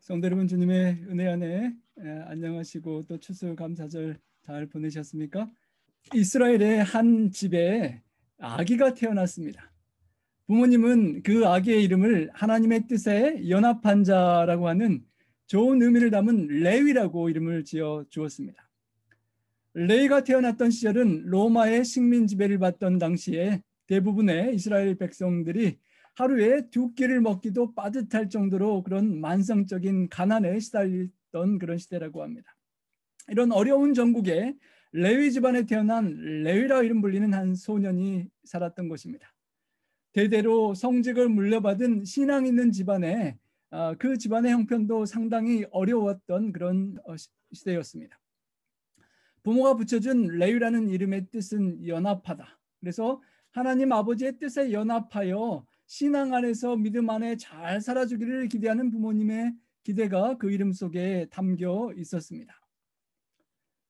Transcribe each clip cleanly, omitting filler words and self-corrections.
성도 여러분, 주님의 은혜 안에 안녕하시고 또 추수감사절 잘 보내셨습니까? 이스라엘의 한 집에 아기가 태어났습니다. 부모님은 그 아기의 이름을 하나님의 뜻에 연합한 자라고 하는 좋은 의미를 담은 레위라고 이름을 지어 주었습니다. 레위가 태어났던 시절은 로마의 식민 지배를 받던 당시에 대부분의 이스라엘 백성들이 하루에 두 끼를 먹기도 빠듯할 정도로 그런 만성적인 가난에 시달리던 그런 시대라고 합니다. 이런 어려운 전국에 레위 집안에 태어난 레위라 이름 불리는 한 소년이 살았던 것입니다. 대대로 성직을 물려받은 신앙 있는 집안에 그 집안의 형편도 상당히 어려웠던 그런 시대였습니다. 부모가 붙여준 레위라는 이름의 뜻은 연합하다. 그래서 하나님 아버지의 뜻에 연합하여 신앙 안에서 믿음 안에 잘 살아주기를 기대하는 부모님의 기대가 그 이름 속에 담겨 있었습니다.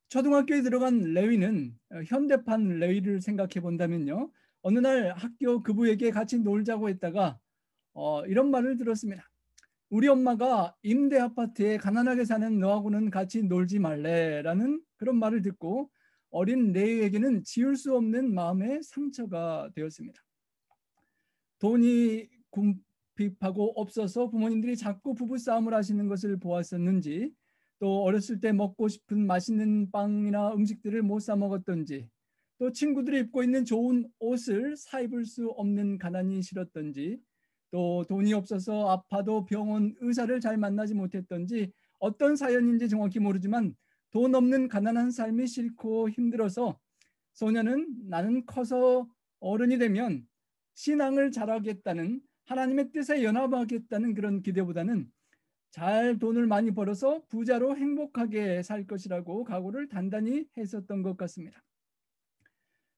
초등학교에 들어간 레위는 현대판 레위를 생각해 본다면요. 어느 날 학교 그부에게 같이 놀자고 했다가 이런 말을 들었습니다. 우리 엄마가 임대 아파트에 가난하게 사는 너하고는 같이 놀지 말래라는 그런 말을 듣고 어린 레위에게는 지울 수 없는 마음의 상처가 되었습니다. 돈이 궁핍하고 없어서 부모님들이 자꾸 부부싸움을 하시는 것을 보았었는지, 또 어렸을 때 먹고 싶은 맛있는 빵이나 음식들을 못 사 먹었던지, 또 친구들이 입고 있는 좋은 옷을 사 입을 수 없는 가난이 싫었던지, 또 돈이 없어서 아파도 병원 의사를 잘 만나지 못했던지, 어떤 사연인지 정확히 모르지만 돈 없는 가난한 삶이 싫고 힘들어서 소녀는 나는 커서 어른이 되면 신앙을 잘하겠다는, 하나님의 뜻에 연합하겠다는 그런 기대보다는 잘 돈을 많이 벌어서 부자로 행복하게 살 것이라고 각오를 단단히 했었던 것 같습니다.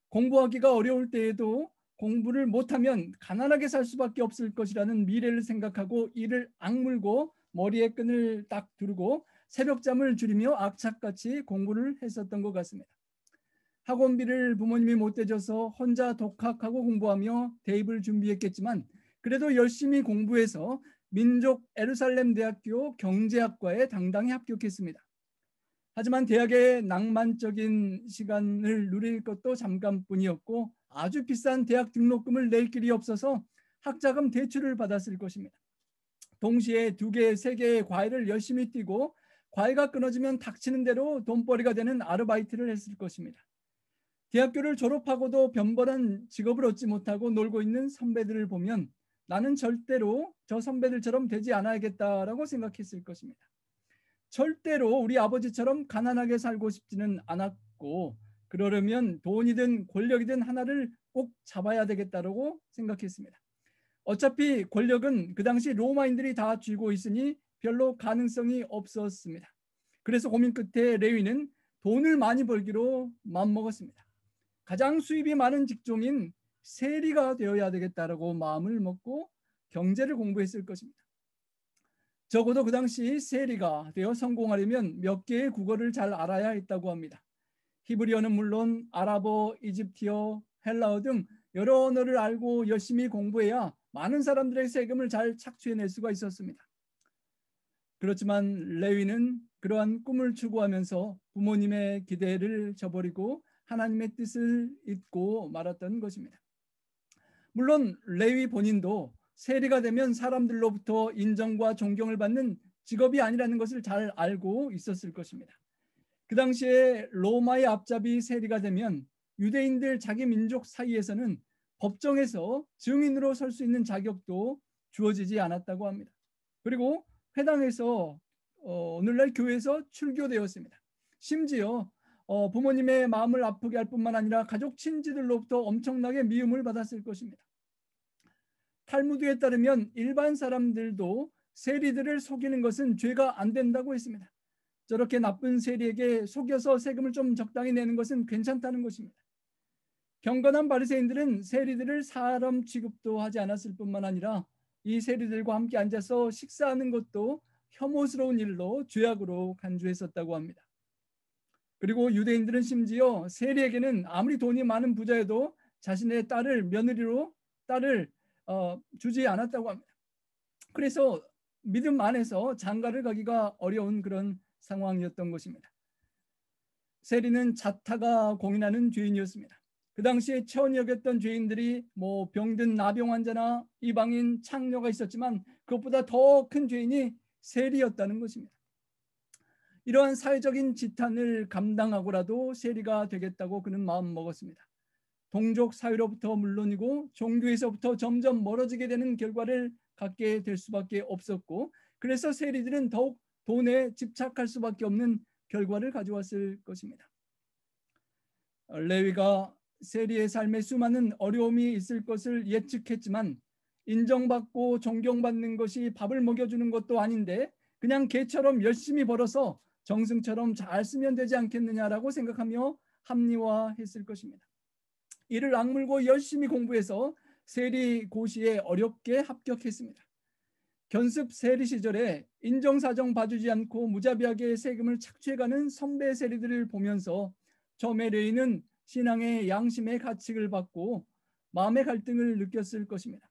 공부하기가 어려울 때에도 공부를 못하면 가난하게 살 수밖에 없을 것이라는 미래를 생각하고 이를 악물고 머리에 끈을 딱 두르고 새벽잠을 줄이며 악착같이 공부를 했었던 것 같습니다. 학원비를 부모님이 못 대줘서 혼자 독학하고 공부하며 대입을 준비했겠지만 그래도 열심히 공부해서 민족 에루살렘 대학교 경제학과에 당당히 합격했습니다. 하지만 대학의 낭만적인 시간을 누릴 것도 잠깐뿐이었고 아주 비싼 대학 등록금을 낼 길이 없어서 학자금 대출을 받았을 것입니다. 동시에 2개, 3개의 과외를 열심히 뛰고 과외가 끊어지면 닥치는 대로 돈벌이가 되는 아르바이트를 했을 것입니다. 대학교를 졸업하고도 변변한 직업을 얻지 못하고 놀고 있는 선배들을 보면 나는 절대로 저 선배들처럼 되지 않아야겠다라고 생각했을 것입니다. 절대로 우리 아버지처럼 가난하게 살고 싶지는 않았고 그러려면 돈이든 권력이든 하나를 꼭 잡아야 되겠다라고 생각했습니다. 어차피 권력은 그 당시 로마인들이 다 쥐고 있으니 별로 가능성이 없었습니다. 그래서 고민 끝에 레위는 돈을 많이 벌기로 마음먹었습니다. 가장 수입이 많은 직종인 세리가 되어야 되겠다라고 마음을 먹고 경제를 공부했을 것입니다. 적어도 그 당시 세리가 되어 성공하려면 몇 개의 국어를 잘 알아야 했다고 합니다. 히브리어는 물론 아랍어, 이집트어, 헬라어 등 여러 언어를 알고 열심히 공부해야 많은 사람들의 세금을 잘 착취해낼 수가 있었습니다. 그렇지만 레위는 그러한 꿈을 추구하면서 부모님의 기대를 저버리고 하나님의 뜻을 잊고 말았던 것입니다. 물론 레위 본인도 세리가 되면 사람들로부터 인정과 존경을 받는 직업이 아니라는 것을 잘 알고 있었을 것입니다. 그 당시에 로마의 앞잡이 세리가 되면 유대인들 자기 민족 사이에서는 법정에서 증인으로 설 수 있는 자격도 주어지지 않았다고 합니다. 그리고 회당에서 오늘날 교회에서 출교되었습니다. 심지어 부모님의 마음을 아프게 할 뿐만 아니라 가족 친지들로부터 엄청나게 미움을 받았을 것입니다. 탈무드에 따르면 일반 사람들도 세리들을 속이는 것은 죄가 안 된다고 했습니다. 저렇게 나쁜 세리에게 속여서 세금을 좀 적당히 내는 것은 괜찮다는 것입니다. 경건한 바리새인들은 세리들을 사람 취급도 하지 않았을 뿐만 아니라 이 세리들과 함께 앉아서 식사하는 것도 혐오스러운 일로 죄악으로 간주했었다고 합니다. 그리고 유대인들은 심지어 세리에게는 아무리 돈이 많은 부자여도 자신의 딸을 며느리로 딸을 주지 않았다고 합니다. 그래서 믿음 안에서 장가를 가기가 어려운 그런 상황이었던 것입니다. 세리는 자타가 공인하는 죄인이었습니다. 그 당시에 천이 여겼던 죄인들이 병든 나병 환자나 이방인 창녀가 있었지만 그것보다 더 큰 죄인이 세리였다는 것입니다. 이러한 사회적인 지탄을 감당하고라도 세리가 되겠다고 그는 마음 먹었습니다. 동족 사회로부터 물론이고 종교에서부터 점점 멀어지게 되는 결과를 갖게 될 수밖에 없었고, 그래서 세리들은 더욱 돈에 집착할 수밖에 없는 결과를 가져왔을 것입니다. 레위가 세리의 삶에 수많은 어려움이 있을 것을 예측했지만 인정받고 존경받는 것이 밥을 먹여주는 것도 아닌데 그냥 개처럼 열심히 벌어서 정승처럼 잘 쓰면 되지 않겠느냐라고 생각하며 합리화했을 것입니다. 이를 악물고 열심히 공부해서 세리 고시에 어렵게 합격했습니다. 견습 세리 시절에 인정사정 봐주지 않고 무자비하게 세금을 착취해가는 선배 세리들을 보면서 처음에 레위는 신앙의 양심의 가책을 받고 마음의 갈등을 느꼈을 것입니다.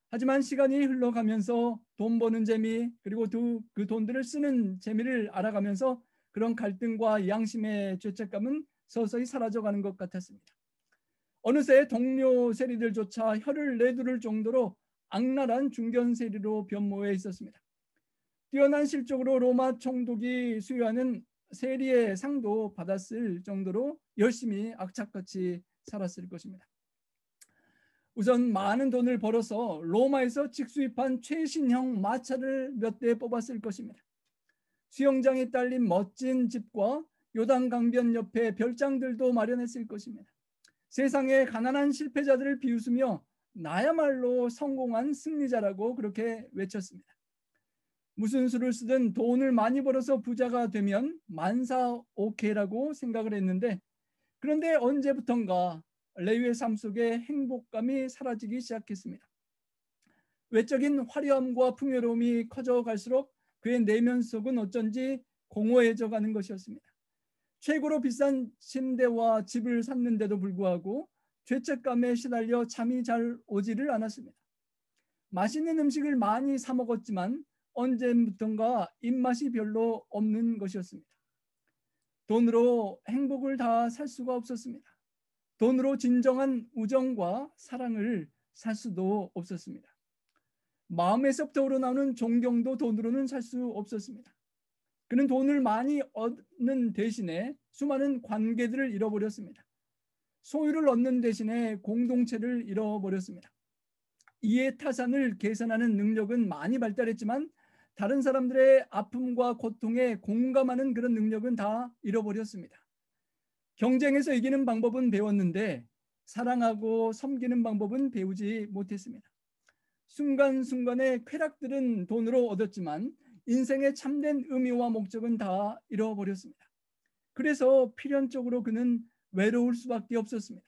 하지만 시간이 흘러가면서 돈 버는 재미 그리고 그 돈들을 쓰는 재미를 알아가면서 그런 갈등과 양심의 죄책감은 서서히 사라져가는 것 같았습니다. 어느새 동료 세리들조차 혀를 내두를 정도로 악랄한 중견 세리로 변모해 있었습니다. 뛰어난 실적으로 로마 총독이 수여하는 세리의 상도 받았을 정도로 열심히 악착같이 살았을 것입니다. 우선 많은 돈을 벌어서 로마에서 직수입한 최신형 마차를 몇 대 뽑았을 것입니다. 수영장에 딸린 멋진 집과 요단강변 옆에 별장들도 마련했을 것입니다. 세상의 가난한 실패자들을 비웃으며 나야말로 성공한 승리자라고 그렇게 외쳤습니다. 무슨 수를 쓰든 돈을 많이 벌어서 부자가 되면 만사 오케이라고 생각을 했는데, 그런데 언제부턴가 레위의 삶 속에 행복감이 사라지기 시작했습니다. 외적인 화려함과 풍요로움이 커져갈수록 그의 내면 속은 어쩐지 공허해져 가는 것이었습니다. 최고로 비싼 침대와 집을 샀는데도 불구하고 죄책감에 시달려 잠이 잘 오지를 않았습니다. 맛있는 음식을 많이 사 먹었지만 언제부턴가 입맛이 별로 없는 것이었습니다. 돈으로 행복을 다 살 수가 없었습니다. 돈으로 진정한 우정과 사랑을 살 수도 없었습니다. 마음에서부터 우러나오는 존경도 돈으로는 살 수 없었습니다. 그는 돈을 많이 얻는 대신에 수많은 관계들을 잃어버렸습니다. 소유를 얻는 대신에 공동체를 잃어버렸습니다. 이해타산을 계산하는 능력은 많이 발달했지만 다른 사람들의 아픔과 고통에 공감하는 그런 능력은 다 잃어버렸습니다. 경쟁에서 이기는 방법은 배웠는데 사랑하고 섬기는 방법은 배우지 못했습니다. 순간순간의 쾌락들은 돈으로 얻었지만 인생의 참된 의미와 목적은 다 잃어버렸습니다. 그래서 필연적으로 그는 외로울 수밖에 없었습니다.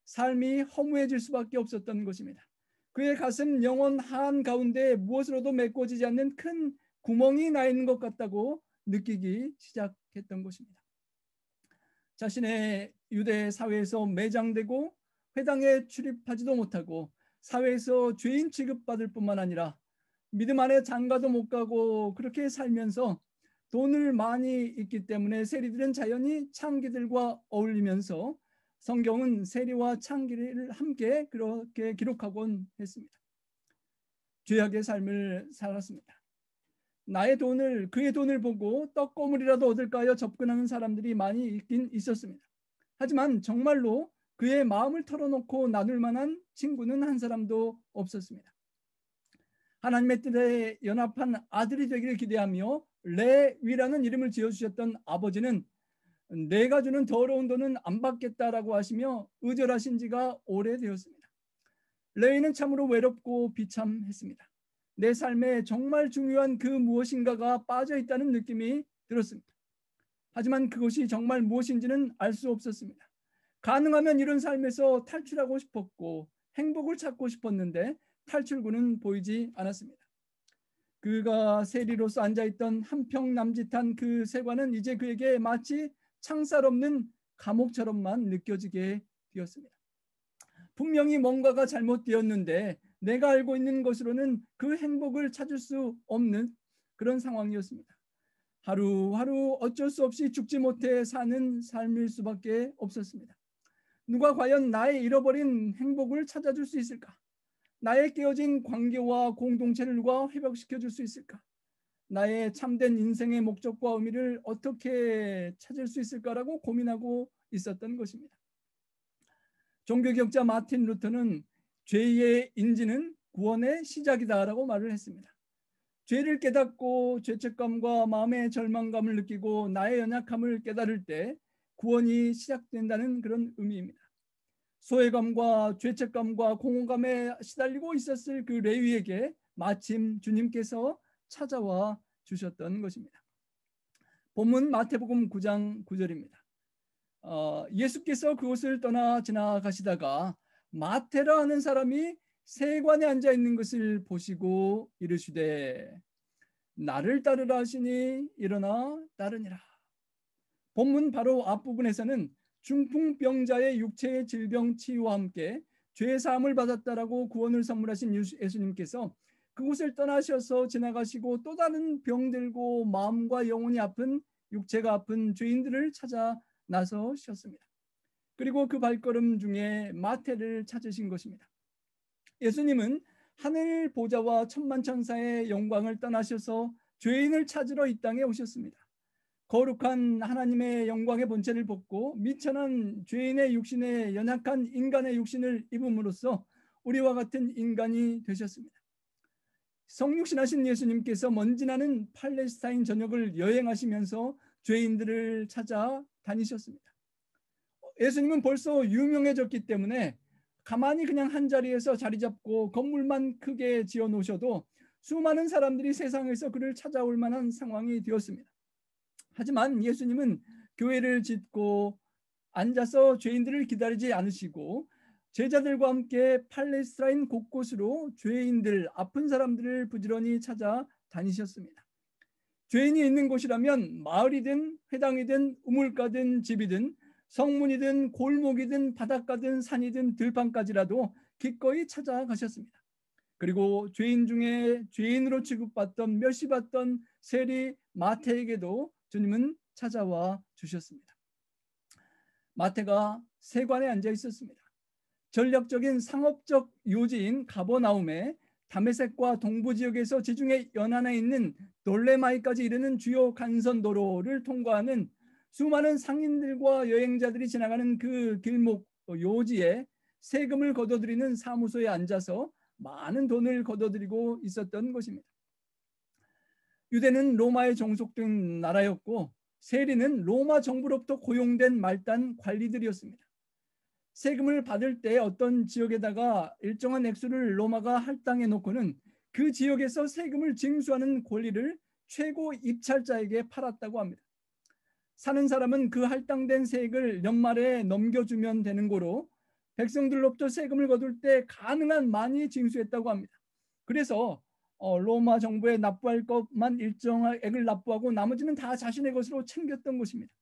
삶이 허무해질 수밖에 없었던 것입니다. 그의 가슴 영혼 한가운데 무엇으로도 메꿔지지 않는 큰 구멍이 나 있는 것 같다고 느끼기 시작했던 것입니다. 자신의 유대 사회에서 매장되고 회당에 출입하지도 못하고 사회에서 죄인 취급받을 뿐만 아니라 믿음 안에 장가도 못 가고 그렇게 살면서 돈을 많이 있기 때문에 세리들은 자연히 창기들과 어울리면서 성경은 세리와 창기를 함께 그렇게 기록하곤 했습니다. 죄악의 삶을 살았습니다. 그의 돈을 보고 떡고물이라도 얻을까 하여 접근하는 사람들이 많이 있긴 있었습니다. 하지만 정말로 그의 마음을 털어놓고 나눌 만한 친구는 한 사람도 없었습니다. 하나님의 뜻에 연합한 아들이 되기를 기대하며 레위라는 이름을 지어주셨던 아버지는 내가 주는 더러운 돈은 안 받겠다라고 하시며 의절하신 지가 오래되었습니다. 레위는 참으로 외롭고 비참했습니다. 내 삶에 정말 중요한 그 무엇인가가 빠져있다는 느낌이 들었습니다. 하지만 그것이 정말 무엇인지는 알 수 없었습니다. 가능하면 이런 삶에서 탈출하고 싶었고 행복을 찾고 싶었는데 탈출구는 보이지 않았습니다. 그가 세리로서 앉아있던 한평 남짓한 그 세관은 이제 그에게 마치 창살 없는 감옥처럼만 느껴지게 되었습니다. 분명히 뭔가가 잘못되었는데 내가 알고 있는 것으로는 그 행복을 찾을 수 없는 그런 상황이었습니다. 하루하루 어쩔 수 없이 죽지 못해 사는 삶일 수밖에 없었습니다. 누가 과연 나의 잃어버린 행복을 찾아줄 수 있을까? 나의 깨어진 관계와 공동체를 누가 회복시켜 줄 수 있을까? 나의 참된 인생의 목적과 의미를 어떻게 찾을 수 있을까라고 고민하고 있었던 것입니다. 종교개혁자 마틴 루터는 죄의 인지는 구원의 시작이다라고 말을 했습니다. 죄를 깨닫고 죄책감과 마음의 절망감을 느끼고 나의 연약함을 깨달을 때 구원이 시작된다는 그런 의미입니다. 소외감과 죄책감과 공허감에 시달리고 있었을 그 레위에게 마침 주님께서 찾아와 주셨던 것입니다. 본문 마태복음 9장 9절입니다. 예수께서 그곳을 떠나 지나가시다가 마태라 하는 사람이 세관에 앉아 있는 것을 보시고 이르시되 나를 따르라 하시니 일어나 따르니라. 본문 바로 앞부분에서는 중풍병자의 육체의 질병 치유와 함께 죄 사함을 받았다라고 구원을 선물하신 예수님께서 그곳을 떠나셔서 지나가시고 또 다른 병들고 마음과 영혼이 아픈 육체가 아픈 죄인들을 찾아 나서셨습니다. 그리고 그 발걸음 중에 마태를 찾으신 것입니다. 예수님은 하늘 보좌와 천만천사의 영광을 떠나셔서 죄인을 찾으러 이 땅에 오셨습니다. 거룩한 하나님의 영광의 본체를 벗고 미천한 죄인의 육신에 연약한 인간의 육신을 입음으로써 우리와 같은 인간이 되셨습니다. 성육신하신 예수님께서 먼지나는 팔레스타인 전역을 여행하시면서 죄인들을 찾아 다니셨습니다. 예수님은 벌써 유명해졌기 때문에 가만히 그냥 한 자리에서 자리 잡고 건물만 크게 지어 놓으셔도 수많은 사람들이 세상에서 그를 찾아올 만한 상황이 되었습니다. 하지만 예수님은 교회를 짓고 앉아서 죄인들을 기다리지 않으시고 제자들과 함께 팔레스타인 곳곳으로 죄인들, 아픈 사람들을 부지런히 찾아 다니셨습니다. 죄인이 있는 곳이라면 마을이든 회당이든 우물가든 집이든 성문이든 골목이든 바닷가든 산이든 들판까지라도 기꺼이 찾아가셨습니다. 그리고 죄인 중에 죄인으로 취급받던 멸시받던 세리 마태에게도 주님은 찾아와 주셨습니다. 마태가 세관에 앉아 있었습니다. 전략적인 상업적 요지인 가버나움에 다메섹과 동부 지역에서 지중해 연안에 있는 돌레마이까지 이르는 주요 간선도로를 통과하는 수많은 상인들과 여행자들이 지나가는 그 길목 요지에 세금을 걷어들이는 사무소에 앉아서 많은 돈을 걷어들이고 있었던 것입니다. 유대는 로마에 종속된 나라였고 세리는 로마 정부로부터 고용된 말단 관리들이었습니다. 세금을 받을 때 어떤 지역에다가 일정한 액수를 로마가 할당해 놓고는 그 지역에서 세금을 징수하는 권리를 최고 입찰자에게 팔았다고 합니다. 사는 사람은 그 할당된 세액을 연말에 넘겨주면 되는 거로 백성들로부터 세금을 거둘 때 가능한 많이 징수했다고 합니다. 그래서 로마 정부에 납부할 것만 일정한 액을 납부하고 나머지는 다 자신의 것으로 챙겼던 것입니다.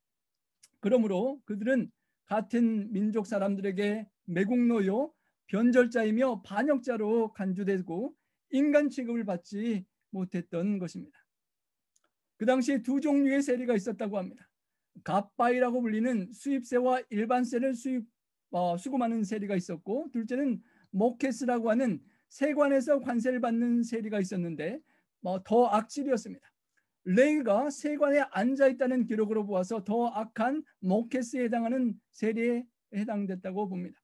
그러므로 그들은 같은 민족 사람들에게 매국노요, 변절자이며 반역자로 간주되고 인간 취급을 받지 못했던 것입니다. 그 당시에 두 종류의 세리가 있었다고 합니다. 갑바이라고 불리는 수입세와 일반세를 수금하는 세리가 있었고, 둘째는 모케스라고 하는 세관에서 관세를 받는 세리가 있었는데 더 악질이었습니다. 레위가 세관에 앉아있다는 기록으로 보아서 더 악한 모케스에 해당하는 세리에 해당됐다고 봅니다.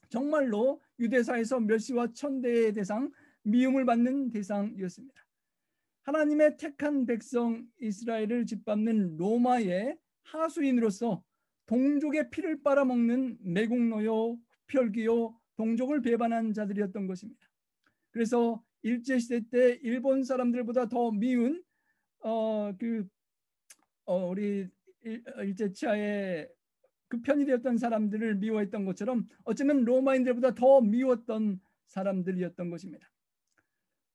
정말로 유대사에서 멸시와 천대의 대상, 미움을 받는 대상이었습니다. 하나님의 택한 백성 이스라엘을 짓밟는 로마의 하수인으로서 동족의 피를 빨아먹는 매국노요, 흡혈귀요, 동족을 배반한 자들이었던 것입니다. 그래서 일제시대 때 일본 사람들보다 더 미운 우리 일제 치하의 그 편이 되었던 사람들을 미워했던 것처럼 어쩌면 로마인들보다 더 미웠던 사람들이었던 것입니다.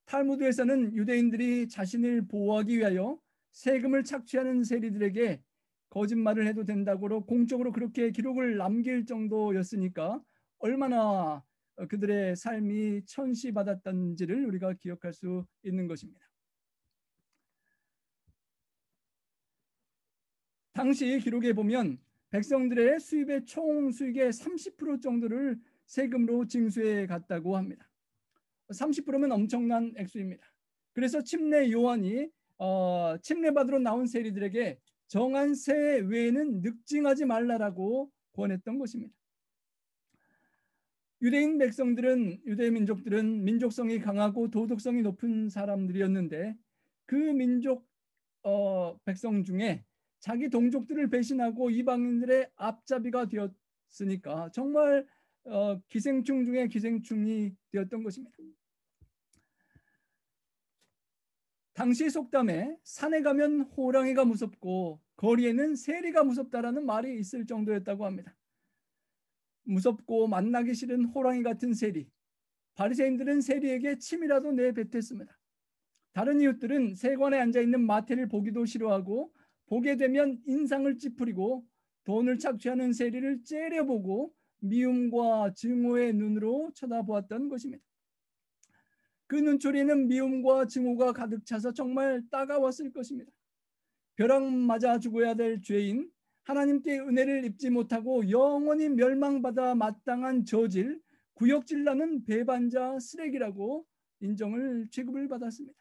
탈무드에서는 유대인들이 자신을 보호하기 위하여 세금을 착취하는 세리들에게 거짓말을 해도 된다고 공적으로 그렇게 기록을 남길 정도였으니까 얼마나 그들의 삶이 천시받았던지를 우리가 기억할 수 있는 것입니다. 당시 기록에 보면 백성들의 수입의 총 수익의 30% 정도를 세금으로 징수해 갔다고 합니다. 30%면 엄청난 액수입니다. 그래서 침례 요한이 침례받으러 나온 세리들에게 정한 세 외에는 늑증하지 말라라고 권했던 것입니다. 유대인 민족들은 민족성이 강하고 도덕성이 높은 사람들이었는데 그 민족 백성 중에 자기 동족들을 배신하고 이방인들의 앞잡이가 되었으니까 정말 기생충 중에 기생충이 되었던 것입니다. 당시 속담에 산에 가면 호랑이가 무섭고 거리에는 세리가 무섭다라는 말이 있을 정도였다고 합니다. 무섭고 만나기 싫은 호랑이 같은 세리. 바리새인들은 세리에게 침이라도 내뱉었습니다. 다른 이웃들은 세관에 앉아있는 마태를 보기도 싫어하고 보게 되면 인상을 찌푸리고 돈을 착취하는 세리를 째려보고 미움과 증오의 눈으로 쳐다보았던 것입니다. 그 눈초리에는 미움과 증오가 가득 차서 정말 따가웠을 것입니다. 벼락 맞아 죽어야 될 죄인, 하나님께 은혜를 입지 못하고 영원히 멸망받아 마땅한 저질, 구역질 나는 배반자 쓰레기라고 취급을 받았습니다.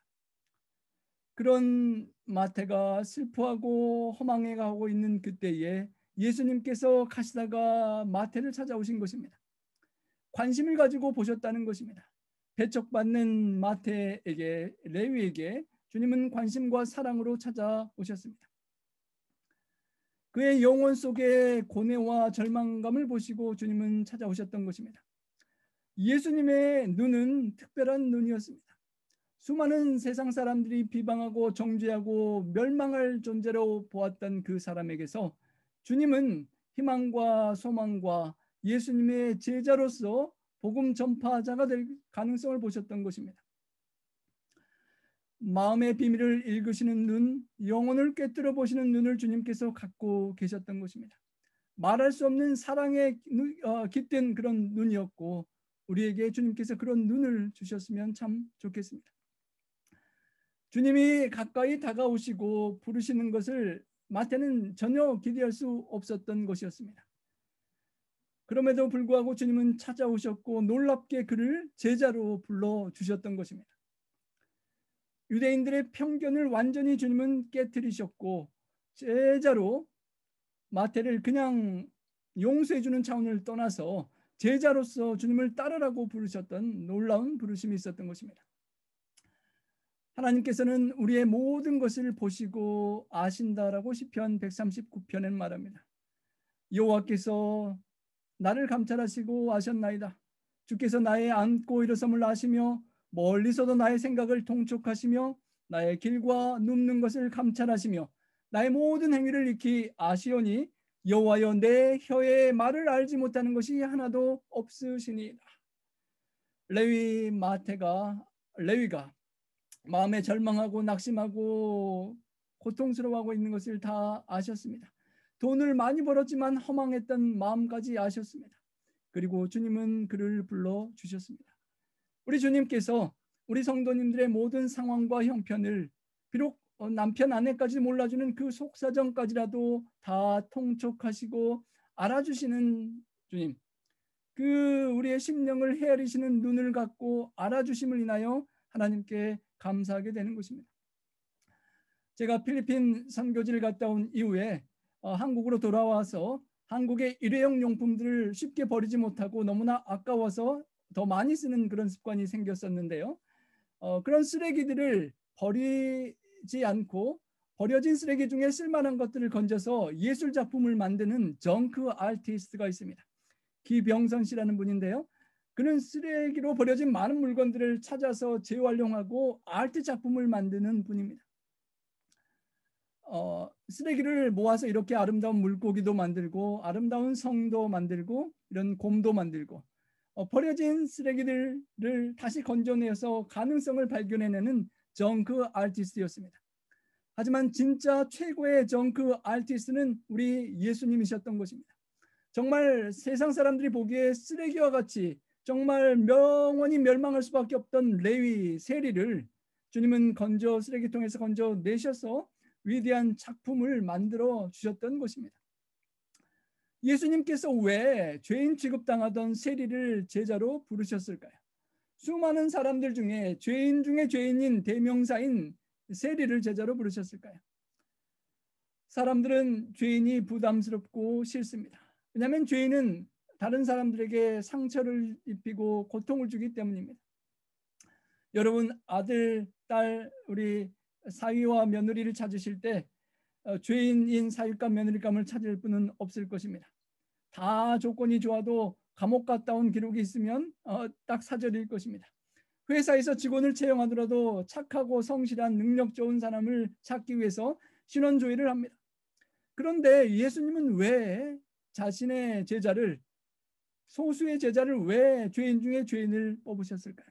그런 마태가 슬퍼하고 허망해가고 있는 그때에 예수님께서 가시다가 마태를 찾아오신 것입니다. 관심을 가지고 보셨다는 것입니다. 배척받는 마태에게, 레위에게 주님은 관심과 사랑으로 찾아오셨습니다. 그의 영혼 속에 고뇌와 절망감을 보시고 주님은 찾아오셨던 것입니다. 예수님의 눈은 특별한 눈이었습니다. 수많은 세상 사람들이 비방하고 정죄하고 멸망할 존재로 보았던 그 사람에게서 주님은 희망과 소망과 예수님의 제자로서 복음 전파자가 될 가능성을 보셨던 것입니다. 마음의 비밀을 읽으시는 눈, 영혼을 꿰뚫어 보시는 눈을 주님께서 갖고 계셨던 것입니다. 말할 수 없는 사랑에 깃든 그런 눈이었고 우리에게 주님께서 그런 눈을 주셨으면 참 좋겠습니다. 주님이 가까이 다가오시고 부르시는 것을 마태는 전혀 기대할 수 없었던 것이었습니다. 그럼에도 불구하고 주님은 찾아오셨고 놀랍게 그를 제자로 불러주셨던 것입니다. 유대인들의 편견을 완전히 주님은 깨트리셨고 제자로 마태를 그냥 용서해주는 차원을 떠나서 제자로서 주님을 따르라고 부르셨던 놀라운 부르심이 있었던 것입니다. 하나님께서는 우리의 모든 것을 보시고 아신다라고 시편 139편에 말합니다. 여호와께서 나를 감찰하시고 아셨나이다. 주께서 나의 앉고 일어섬을 아시며 멀리서도 나의 생각을 통촉하시며 나의 길과 눕는 것을 감찰하시며 나의 모든 행위를 익히 아시오니 여호와여 내 혀의 말을 알지 못하는 것이 하나도 없으시니이다. 레위가 마음에 절망하고 낙심하고 고통스러워하고 있는 것을 다 아셨습니다. 돈을 많이 벌었지만 허망했던 마음까지 아셨습니다. 그리고 주님은 그를 불러주셨습니다. 우리 주님께서 우리 성도님들의 모든 상황과 형편을 비록 남편 아내까지 몰라주는 그 속사정까지라도 다 통촉하시고 알아주시는 주님, 그 우리의 심령을 헤아리시는 눈을 갖고 알아주심을 인하여 하나님께 감사하게 되는 것입니다. 제가 필리핀 선교지를 갔다 온 이후에 한국으로 돌아와서 한국의 일회용 용품들을 쉽게 버리지 못하고 너무나 아까워서 더 많이 쓰는 그런 습관이 생겼었는데요. 그런 쓰레기들을 버리지 않고 버려진 쓰레기 중에 쓸만한 것들을 건져서 예술 작품을 만드는 정크 아티스트가 있습니다. 기병선 씨라는 분인데요. 그는 쓰레기로 버려진 많은 물건들을 찾아서 재활용하고 아트 작품을 만드는 분입니다. 쓰레기를 모아서 이렇게 아름다운 물고기도 만들고 아름다운 성도 만들고 이런 곰도 만들고 버려진 쓰레기들을 다시 건져내서 가능성을 발견해내는 정크 아티스트였습니다. 하지만 진짜 최고의 정크 아티스트는 우리 예수님이셨던 것입니다. 정말 세상 사람들이 보기에 쓰레기와 같이 정말 영원히 멸망할 수밖에 없던 레위 세리를 주님은 쓰레기통에서 건져 내셔서 위대한 작품을 만들어 주셨던 것입니다. 예수님께서 왜 죄인 취급당하던 세리를 제자로 부르셨을까요? 수많은 사람들 중에 죄인 중에 죄인인 대명사인 세리를 제자로 부르셨을까요? 사람들은 죄인이 부담스럽고 싫습니다. 왜냐하면 죄인은 다른 사람들에게 상처를 입히고 고통을 주기 때문입니다. 여러분, 아들, 딸, 우리 사위와 며느리를 찾으실 때 죄인인 사위감, 며느리감을 찾을 분은 없을 것입니다. 다 조건이 좋아도 감옥 갔다 온 기록이 있으면 딱 사절일 것입니다. 회사에서 직원을 채용하더라도 착하고 성실한 능력 좋은 사람을 찾기 위해서 신원조회를 합니다. 그런데 예수님은 왜 자신의 제자를, 소수의 제자를 왜 죄인 중에 죄인을 뽑으셨을까요?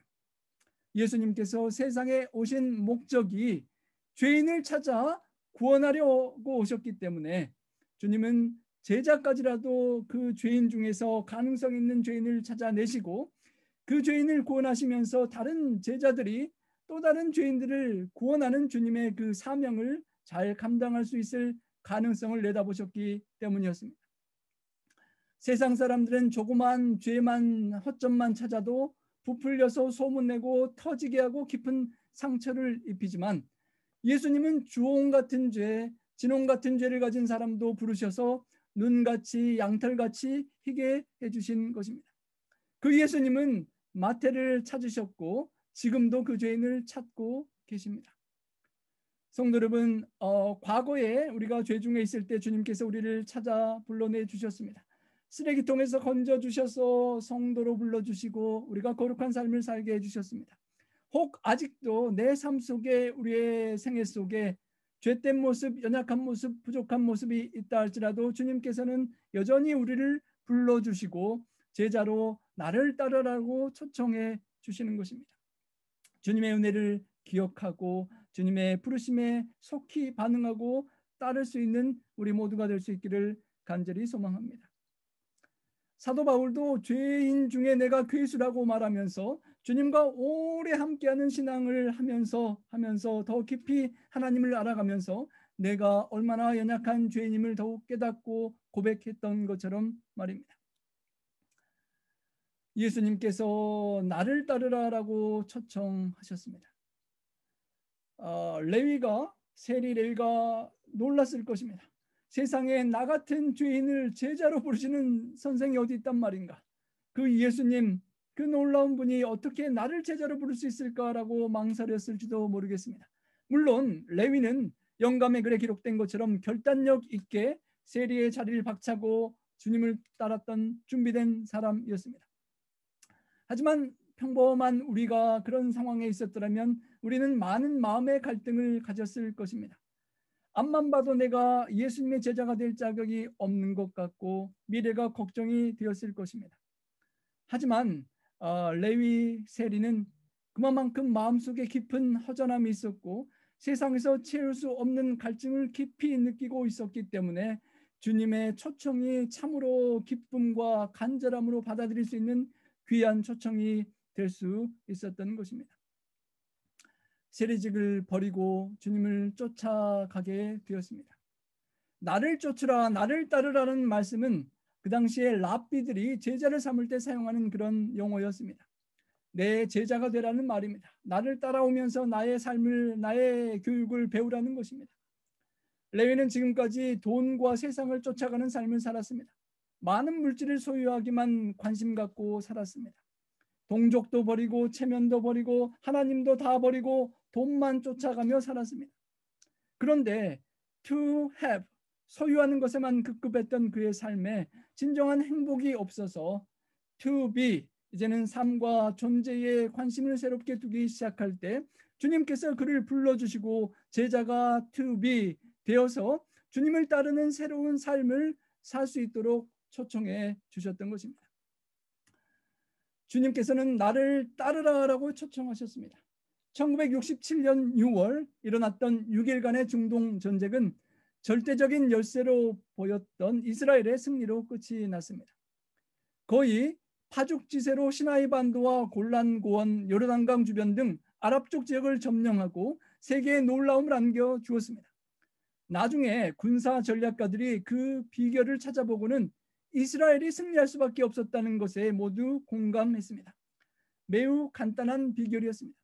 예수님께서 세상에 오신 목적이 죄인을 찾아 구원하려고 오셨기 때문에 주님은 제자까지라도 그 죄인 중에서 가능성 있는 죄인을 찾아내시고 그 죄인을 구원하시면서 다른 제자들이 또 다른 죄인들을 구원하는 주님의 그 사명을 잘 감당할 수 있을 가능성을 내다보셨기 때문이었습니다. 세상 사람들은 조그만 죄만, 허점만 찾아도 부풀려서 소문내고 터지게 하고 깊은 상처를 입히지만 예수님은 주홍 같은 죄, 진홍 같은 죄를 가진 사람도 부르셔서 눈같이 양털같이 희게 해주신 것입니다. 그 예수님은 마태를 찾으셨고 지금도 그 죄인을 찾고 계십니다. 성도 여러분, 과거에 우리가 죄 중에 있을 때 주님께서 우리를 찾아 불러내 주셨습니다. 쓰레기통에서 건져주셔서 성도로 불러주시고 우리가 거룩한 삶을 살게 해주셨습니다. 혹 아직도 내 삶 속에, 우리의 생애 속에 죄된 모습, 연약한 모습, 부족한 모습이 있다 할지라도 주님께서는 여전히 우리를 불러주시고 제자로 나를 따르라고 초청해 주시는 것입니다. 주님의 은혜를 기억하고 주님의 부르심에 속히 반응하고 따를 수 있는 우리 모두가 될 수 있기를 간절히 소망합니다. 사도 바울도 죄인 중에 내가 괴수라고 말하면서 주님과 오래 함께하는 신앙을 하면서 더 깊이 하나님을 알아가면서 내가 얼마나 연약한 죄인임을 더욱 깨닫고 고백했던 것처럼 말입니다. 예수님께서 나를 따르라라고 초청하셨습니다. 세리 레위가 놀랐을 것입니다. 세상에 나 같은 죄인을 제자로 부르시는 선생이 어디 있단 말인가? 그 예수님, 그 놀라운 분이 어떻게 나를 제자로 부를 수 있을까라고 망설였을지도 모르겠습니다. 물론 레위는 영감의 글에 기록된 것처럼 결단력 있게 세리의 자리를 박차고 주님을 따랐던 준비된 사람이었습니다. 하지만 평범한 우리가 그런 상황에 있었더라면 우리는 많은 마음의 갈등을 가졌을 것입니다. 앞만 봐도 내가 예수님의 제자가 될 자격이 없는 것 같고 미래가 걱정이 되었을 것입니다. 하지만 레위 세리는 그만큼 마음속에 깊은 허전함이 있었고 세상에서 채울 수 없는 갈증을 깊이 느끼고 있었기 때문에 주님의 초청이 참으로 기쁨과 간절함으로 받아들일 수 있는 귀한 초청이 될 수 있었던 것입니다. 세리직을 버리고 주님을 쫓아가게 되었습니다. 나를 쫓으라, 나를 따르라는 말씀은 그 당시에 랍비들이 제자를 삼을 때 사용하는 그런 용어였습니다. 내 제자가 되라는 말입니다. 나를 따라오면서 나의 교육을 배우라는 것입니다. 레위는 지금까지 돈과 세상을 쫓아가는 삶을 살았습니다. 많은 물질을 소유하기만 관심 갖고 살았습니다. 동족도 버리고 체면도 버리고 하나님도 다 버리고 돈만 쫓아가며 살았습니다. 그런데 to have, 소유하는 것에만 급급했던 그의 삶에 진정한 행복이 없어서 to be, 이제는 삶과 존재에 관심을 새롭게 두기 시작할 때 주님께서 그를 불러주시고 제자가 to be 되어서 주님을 따르는 새로운 삶을 살 수 있도록 초청해 주셨던 것입니다. 주님께서는 나를 따르라라고 초청하셨습니다. 1967년 6월 일어났던 6일간의 중동 전쟁은 절대적인 열세로 보였던 이스라엘의 승리로 끝이 났습니다. 거의 파죽지세로 시나이 반도와 골란 고원, 요르단강 주변 등 아랍 쪽 지역을 점령하고 세계에 놀라움을 안겨 주었습니다. 나중에 군사 전략가들이 그 비결을 찾아보고는 이스라엘이 승리할 수밖에 없었다는 것에 모두 공감했습니다. 매우 간단한 비결이었습니다.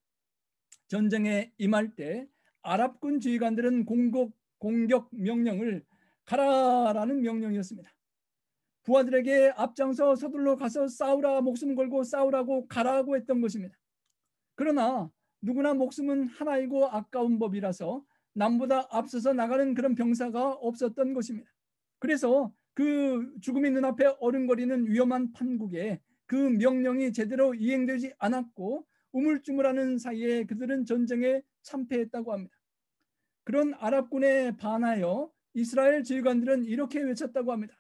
전쟁에 임할 때 아랍군 지휘관들은 공격 명령을 가라라는 명령이었습니다. 부하들에게 앞장서 서둘러 가서 싸우라, 목숨 걸고 싸우라고 가라고 했던 것입니다. 그러나 누구나 목숨은 하나이고 아까운 법이라서 남보다 앞서서 나가는 그런 병사가 없었던 것입니다. 그래서 그 죽음이 눈앞에 어른거리는 위험한 판국에 그 명령이 제대로 이행되지 않았고 우물쭈물하는 사이에 그들은 전쟁에 참패했다고 합니다. 그런 아랍군에 반하여 이스라엘 지휘관들은 이렇게 외쳤다고 합니다.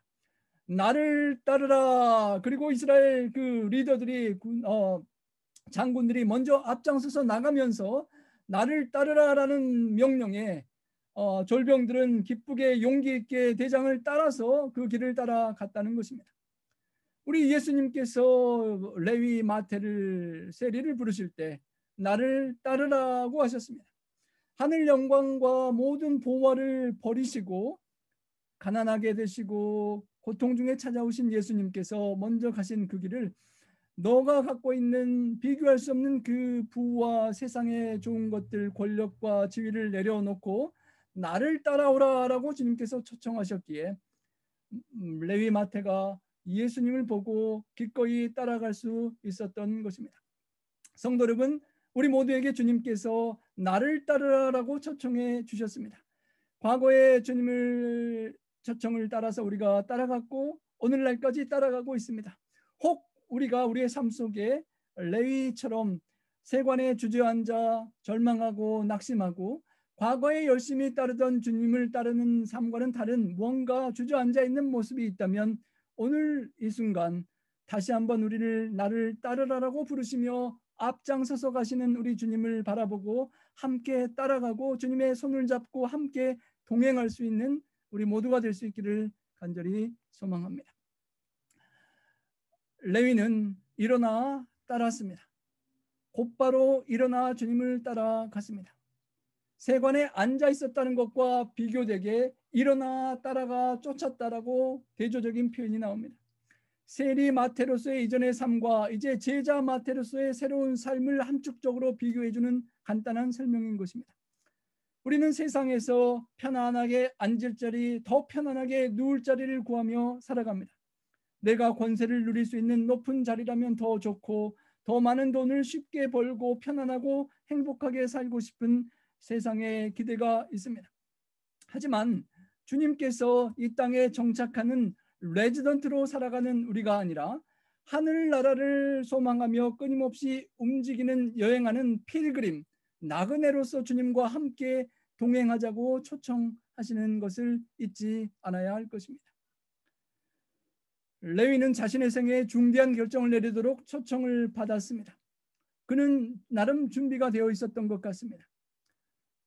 나를 따르라. 그리고 이스라엘 그 리더들이 장군들이 먼저 앞장서서 나가면서 나를 따르라라는 명령에 졸병들은 기쁘게 용기 있게 대장을 따라서 그 길을 따라갔다는 것입니다. 우리 예수님께서 레위 마태를 세리를 부르실 때 나를 따르라고 하셨습니다. 하늘 영광과 모든 보화를 버리시고 가난하게 되시고 고통 중에 찾아오신 예수님께서 먼저 가신 그 길을 너가 갖고 있는 비교할 수 없는 그 부와 세상의 좋은 것들, 권력과 지위를 내려놓고 나를 따라오라라고 주님께서 초청하셨기에 레위 마태가 예수님을 보고 기꺼이 따라갈 수 있었던 것입니다. 성도 여러분, 우리 모두에게 주님께서 나를 따르라고 초청해 주셨습니다. 과거에 주님을 초청을 따라서 우리가 따라갔고 오늘날까지 따라가고 있습니다. 혹 우리가 우리의 삶 속에 레위처럼 세관에 주저앉아 절망하고 낙심하고 과거에 열심히 따르던 주님을 따르는 삶과는 다른 무언가 주저앉아 있는 모습이 있다면 오늘 이 순간 다시 한번 우리를 나를 따르라라고 부르시며 앞장서서 가시는 우리 주님을 바라보고 함께 따라가고 주님의 손을 잡고 함께 동행할 수 있는 우리 모두가 될 수 있기를 간절히 소망합니다. 레위는 일어나 따랐습니다. 곧바로 일어나 주님을 따라갔습니다. 세관에 앉아 있었다는 것과 비교되게 일어나 따라가 쫓았다라고 대조적인 표현이 나옵니다. 세리 마태로서의 이전의 삶과 이제 제자 마태로서의 새로운 삶을 함축적으로 비교해주는 간단한 설명인 것입니다. 우리는 세상에서 편안하게 앉을 자리, 더 편안하게 누울 자리를 구하며 살아갑니다. 내가 권세를 누릴 수 있는 높은 자리라면 더 좋고 더 많은 돈을 쉽게 벌고 편안하고 행복하게 살고 싶은 세상의 기대가 있습니다. 하지만 주님께서 이 땅에 정착하는 레지던트로 살아가는 우리가 아니라 하늘나라를 소망하며 끊임없이 움직이는 여행하는 필그림, 나그네로서 주님과 함께 동행하자고 초청하시는 것을 잊지 않아야 할 것입니다. 레위는 자신의 생애에 중대한 결정을 내리도록 초청을 받았습니다. 그는 나름 준비가 되어 있었던 것 같습니다.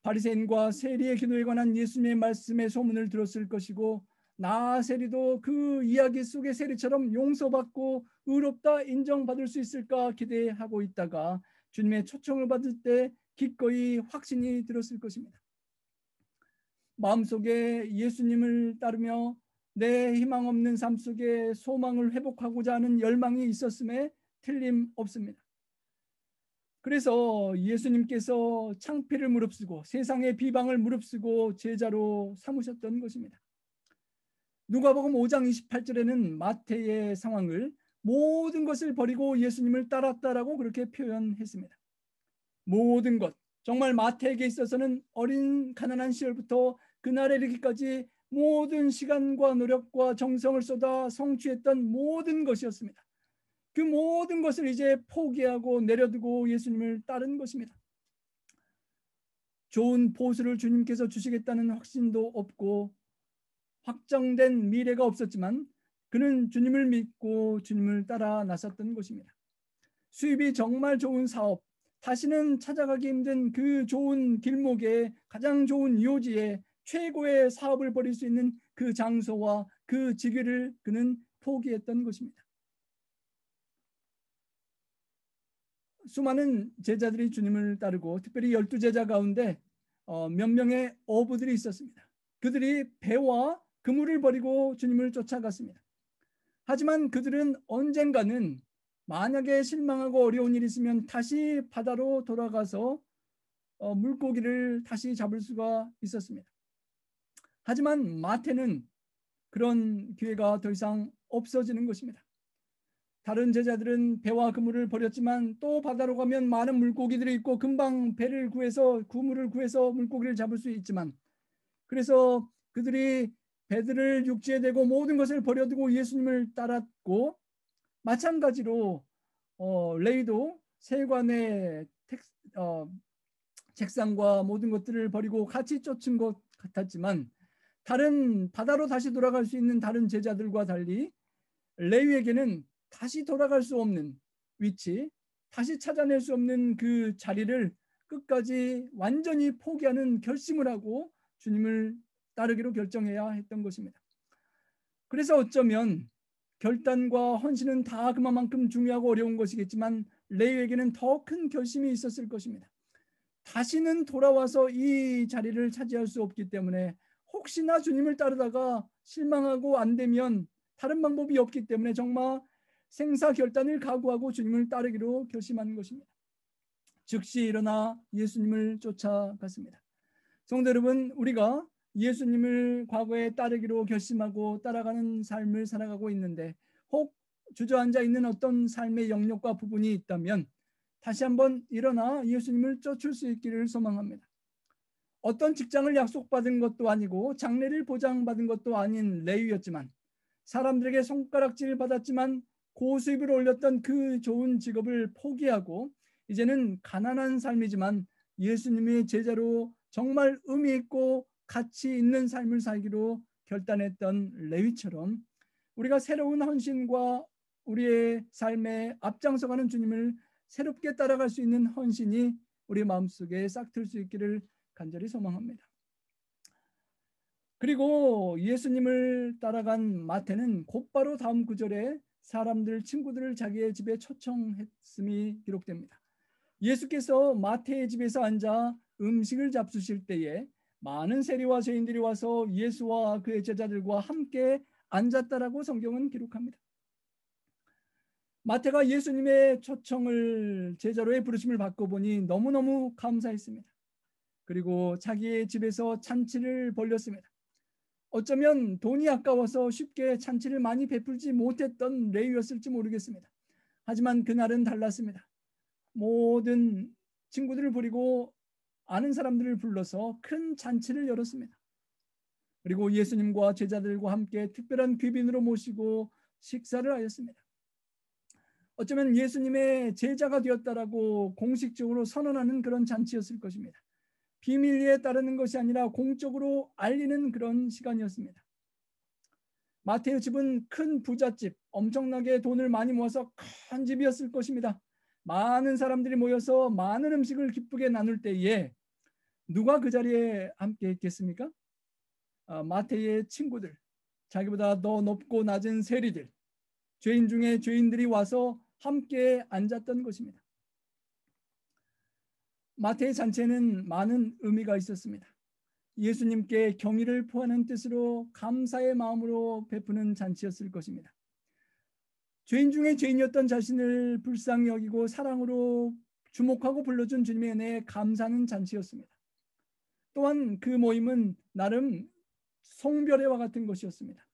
바리새인과 세리의 기도에 관한 예수님의 말씀의 소문을 들었을 것이고 나 세리도 그 이야기 속의 세리처럼 용서받고 의롭다 인정받을 수 있을까 기대하고 있다가 주님의 초청을 받을 때 기꺼이 확신이 들었을 것입니다. 마음속에 예수님을 따르며 내 희망 없는 삶 속에 소망을 회복하고자 하는 열망이 있었음에 틀림없습니다. 그래서 예수님께서 창피를 무릅쓰고 세상의 비방을 무릅쓰고 제자로 삼으셨던 것입니다. 누가복음 5장 28절에는 마태의 상황을 모든 것을 버리고 예수님을 따랐다라고 그렇게 표현했습니다. 모든 것, 정말 마태에게 있어서는 어린 가난한 시절부터 그날에 이르기까지 모든 시간과 노력과 정성을 쏟아 성취했던 모든 것이었습니다. 그 모든 것을 이제 포기하고 내려두고 예수님을 따른 것입니다. 좋은 보수를 주님께서 주시겠다는 확신도 없고 확정된 미래가 없었지만 그는 주님을 믿고 주님을 따라 나섰던 것입니다. 수입이 정말 좋은 사업, 다시는 찾아가기 힘든 그 좋은 길목에 가장 좋은 요지에 최고의 사업을 벌일 수 있는 그 장소와 그 직위를 그는 포기했던 것입니다. 수많은 제자들이 주님을 따르고 특별히 12제자 가운데 몇 명의 어부들이 있었습니다. 그들이 배와 그물을 버리고 주님을 쫓아갔습니다. 하지만 그들은 언젠가는 만약에 실망하고 어려운 일이 있으면 다시 바다로 돌아가서 물고기를 다시 잡을 수가 있었습니다. 하지만 마태는 그런 기회가 더 이상 없어지는 것입니다. 다른 제자들은 배와 그물을 버렸지만 또 바다로 가면 많은 물고기들이 있고 금방 배를 구해서 그물을 구해서 물고기를 잡을 수 있지만, 그래서 그들이 배들을 육지에 대고 모든 것을 버려두고 예수님을 따랐고, 마찬가지로 레위도 세관의 책상과 모든 것들을 버리고 같이 쫓은 것 같았지만, 다른 바다로 다시 돌아갈 수 있는 다른 제자들과 달리 레위에게는 다시 돌아갈 수 없는 위치, 다시 찾아낼 수 없는 그 자리를 끝까지 완전히 포기하는 결심을 하고 주님을 따르기로 결정해야 했던 것입니다. 그래서 어쩌면 결단과 헌신은 다 그만큼 중요하고 어려운 것이겠지만 레위에게는 더 큰 결심이 있었을 것입니다. 다시는 돌아와서 이 자리를 차지할 수 없기 때문에 혹시나 주님을 따르다가 실망하고 안 되면 다른 방법이 없기 때문에 정말 생사결단을 각오하고 주님을 따르기로 결심한 것입니다. 즉시 일어나 예수님을 쫓아갔습니다. 성도 여러분, 우리가 예수님을 과거에 따르기로 결심하고 따라가는 삶을 살아가고 있는데 혹 주저앉아 있는 어떤 삶의 영역과 부분이 있다면 다시 한번 일어나 예수님을 쫓을 수 있기를 소망합니다. 어떤 직장을 약속받은 것도 아니고 장래를 보장받은 것도 아닌 레위였지만, 사람들에게 손가락질 받았지만 고수입을 올렸던 그 좋은 직업을 포기하고 이제는 가난한 삶이지만 예수님의 제자로 정말 의미 있고 가치 있는 삶을 살기로 결단했던 레위처럼 우리가 새로운 헌신과 우리의 삶에 앞장서가는 주님을 새롭게 따라갈 수 있는 헌신이 우리 마음속에 싹틀 수 있기를 간절히 소망합니다. 그리고 예수님을 따라간 마태는 곧바로 다음 구절에 사람들, 친구들을 자기의 집에 초청했음이 기록됩니다. 예수께서 마태의 집에서 앉아 음식을 잡수실 때에 많은 세리와 죄인들이 와서 예수와 그의 제자들과 함께 앉았다라고 성경은 기록합니다. 마태가 예수님의 초청을 제자로의 부르심을 받고 보니 너무너무 감사했습니다. 그리고 자기의 집에서 잔치를 벌였습니다. 어쩌면 돈이 아까워서 쉽게 잔치를 많이 베풀지 못했던 레위였을지 모르겠습니다. 하지만 그날은 달랐습니다. 모든 친구들을 부리고 아는 사람들을 불러서 큰 잔치를 열었습니다. 그리고 예수님과 제자들과 함께 특별한 귀빈으로 모시고 식사를 하였습니다. 어쩌면 예수님의 제자가 되었다라고 공식적으로 선언하는 그런 잔치였을 것입니다. 비밀리에 따르는 것이 아니라 공적으로 알리는 그런 시간이었습니다. 마태의 집은 큰 부잣집, 엄청나게 돈을 많이 모아서 큰 집이었을 것입니다. 많은 사람들이 모여서 많은 음식을 기쁘게 나눌 때에 누가 그 자리에 함께 있겠습니까? 마태의 친구들, 자기보다 더 높고 낮은 세리들, 죄인 중에 죄인들이 와서 함께 앉았던 것입니다. 마태의 잔치에는 많은 의미가 있었습니다. 예수님께 경의를 표하는 뜻으로 감사의 마음으로 베푸는 잔치였을 것입니다. 죄인 중에 죄인이었던 자신을 불쌍히 여기고 사랑으로 주목하고 불러준 주님의 은혜에 감사하는 잔치였습니다. 또한 그 모임은 나름 송별회와 같은 것이었습니다.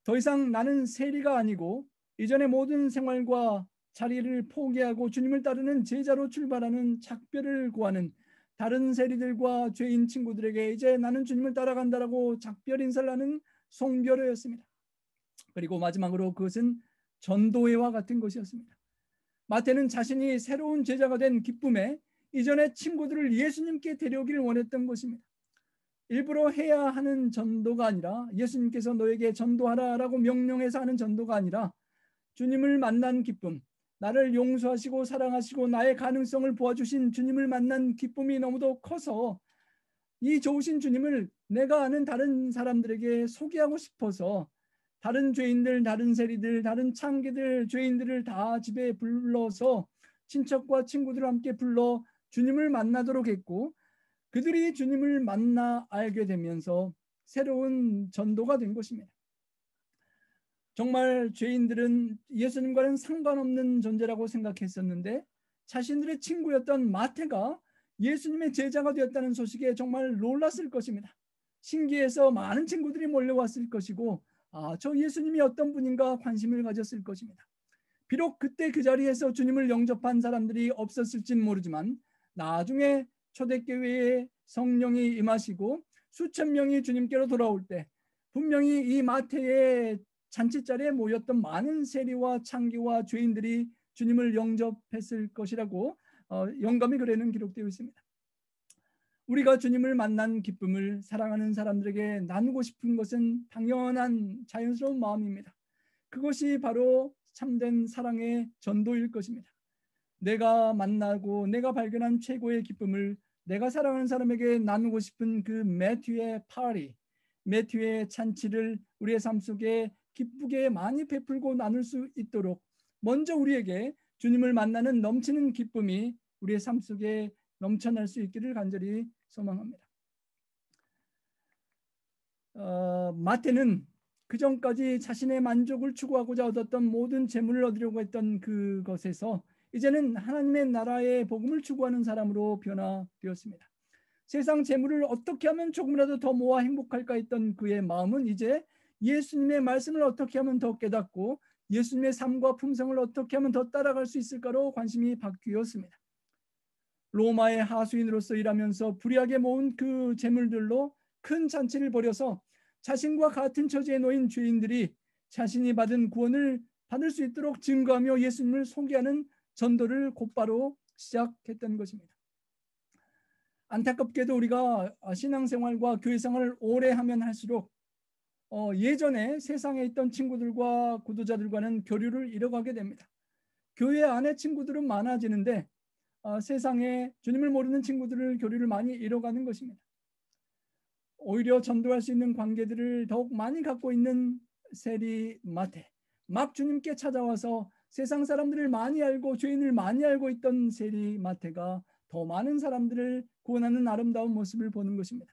더 이상 나는 세리가 아니고 이전의 모든 생활과 자리를 포기하고 주님을 따르는 제자로 출발하는 작별을 구하는 다른 세리들과 죄인 친구들에게 이제 나는 주님을 따라간다라고 작별 인사를 하는 송별회였습니다. 그리고 마지막으로 그것은 전도회와 같은 것이었습니다. 마태는 자신이 새로운 제자가 된 기쁨에 이전의 친구들을 예수님께 데려오기를 원했던 것입니다. 일부러 해야 하는 전도가 아니라 예수님께서 너에게 전도하라라고 명령해서 하는 전도가 아니라 주님을 만난 기쁨, 나를 용서하시고 사랑하시고 나의 가능성을 보아주신 주님을 만난 기쁨이 너무도 커서 이 좋으신 주님을 내가 아는 다른 사람들에게 소개하고 싶어서 다른 죄인들, 다른 세리들, 다른 창기들, 죄인들을 다 집에 불러서 친척과 친구들을 함께 불러 주님을 만나도록 했고, 그들이 주님을 만나 알게 되면서 새로운 전도가 된 것입니다. 정말 죄인들은 예수님과는 상관없는 존재라고 생각했었는데, 자신들의 친구였던 마태가 예수님의 제자가 되었다는 소식에 정말 놀랐을 것입니다. 신기해서 많은 친구들이 몰려왔을 것이고, 저 예수님이 어떤 분인가 관심을 가졌을 것입니다. 비록 그때 그 자리에서 주님을 영접한 사람들이 없었을진 모르지만, 나중에 초대교회에 성령이 임하시고 수천 명이 주님께로 돌아올 때 분명히 이 마태의 잔치자리에 모였던 많은 세리와 창기와 죄인들이 주님을 영접했을 것이라고 영감이 글에는 기록되어 있습니다. 우리가 주님을 만난 기쁨을 사랑하는 사람들에게 나누고 싶은 것은 당연한 자연스러운 마음입니다. 그것이 바로 참된 사랑의 전도일 것입니다. 내가 만나고 내가 발견한 최고의 기쁨을 내가 사랑하는 사람에게 나누고 싶은 그 매튜의 파티, 매튜의 잔치를 우리의 삶 속에 기쁘게 많이 베풀고 나눌 수 있도록 먼저 우리에게 주님을 만나는 넘치는 기쁨이 우리의 삶 속에 넘쳐날 수 있기를 간절히 소망합니다. 마태는 그 전까지 자신의 만족을 추구하고자 얻었던 모든 재물을 얻으려고 했던 그것에서 이제는 하나님의 나라의 복음을 추구하는 사람으로 변화되었습니다. 세상 재물을 어떻게 하면 조금이라도 더 모아 행복할까 했던 그의 마음은 이제 예수님의 말씀을 어떻게 하면 더 깨닫고 예수님의 삶과 품성을 어떻게 하면 더 따라갈 수 있을까로 관심이 바뀌었습니다. 로마의 하수인으로서 일하면서 불의하게 모은 그 재물들로 큰 잔치를 벌여서 자신과 같은 처지에 놓인 죄인들이 자신이 받은 구원을 받을 수 있도록 증거하며 예수님을 소개하는 전도를 곧바로 시작했던 것입니다. 안타깝게도 우리가 신앙생활과 교회생활을 오래 하면 할수록 예전에 세상에 있던 친구들과 구도자들과는 교류를 잃어가게 됩니다. 교회 안에 친구들은 많아지는데 세상에 주님을 모르는 친구들을 교류를 많이 잃어가는 것입니다. 오히려 전도할 수 있는 관계들을 더욱 많이 갖고 있는 세리 마태, 막 주님께 찾아와서 세상 사람들을 많이 알고 죄인을 많이 알고 있던 세리 마태가 더 많은 사람들을 구원하는 아름다운 모습을 보는 것입니다.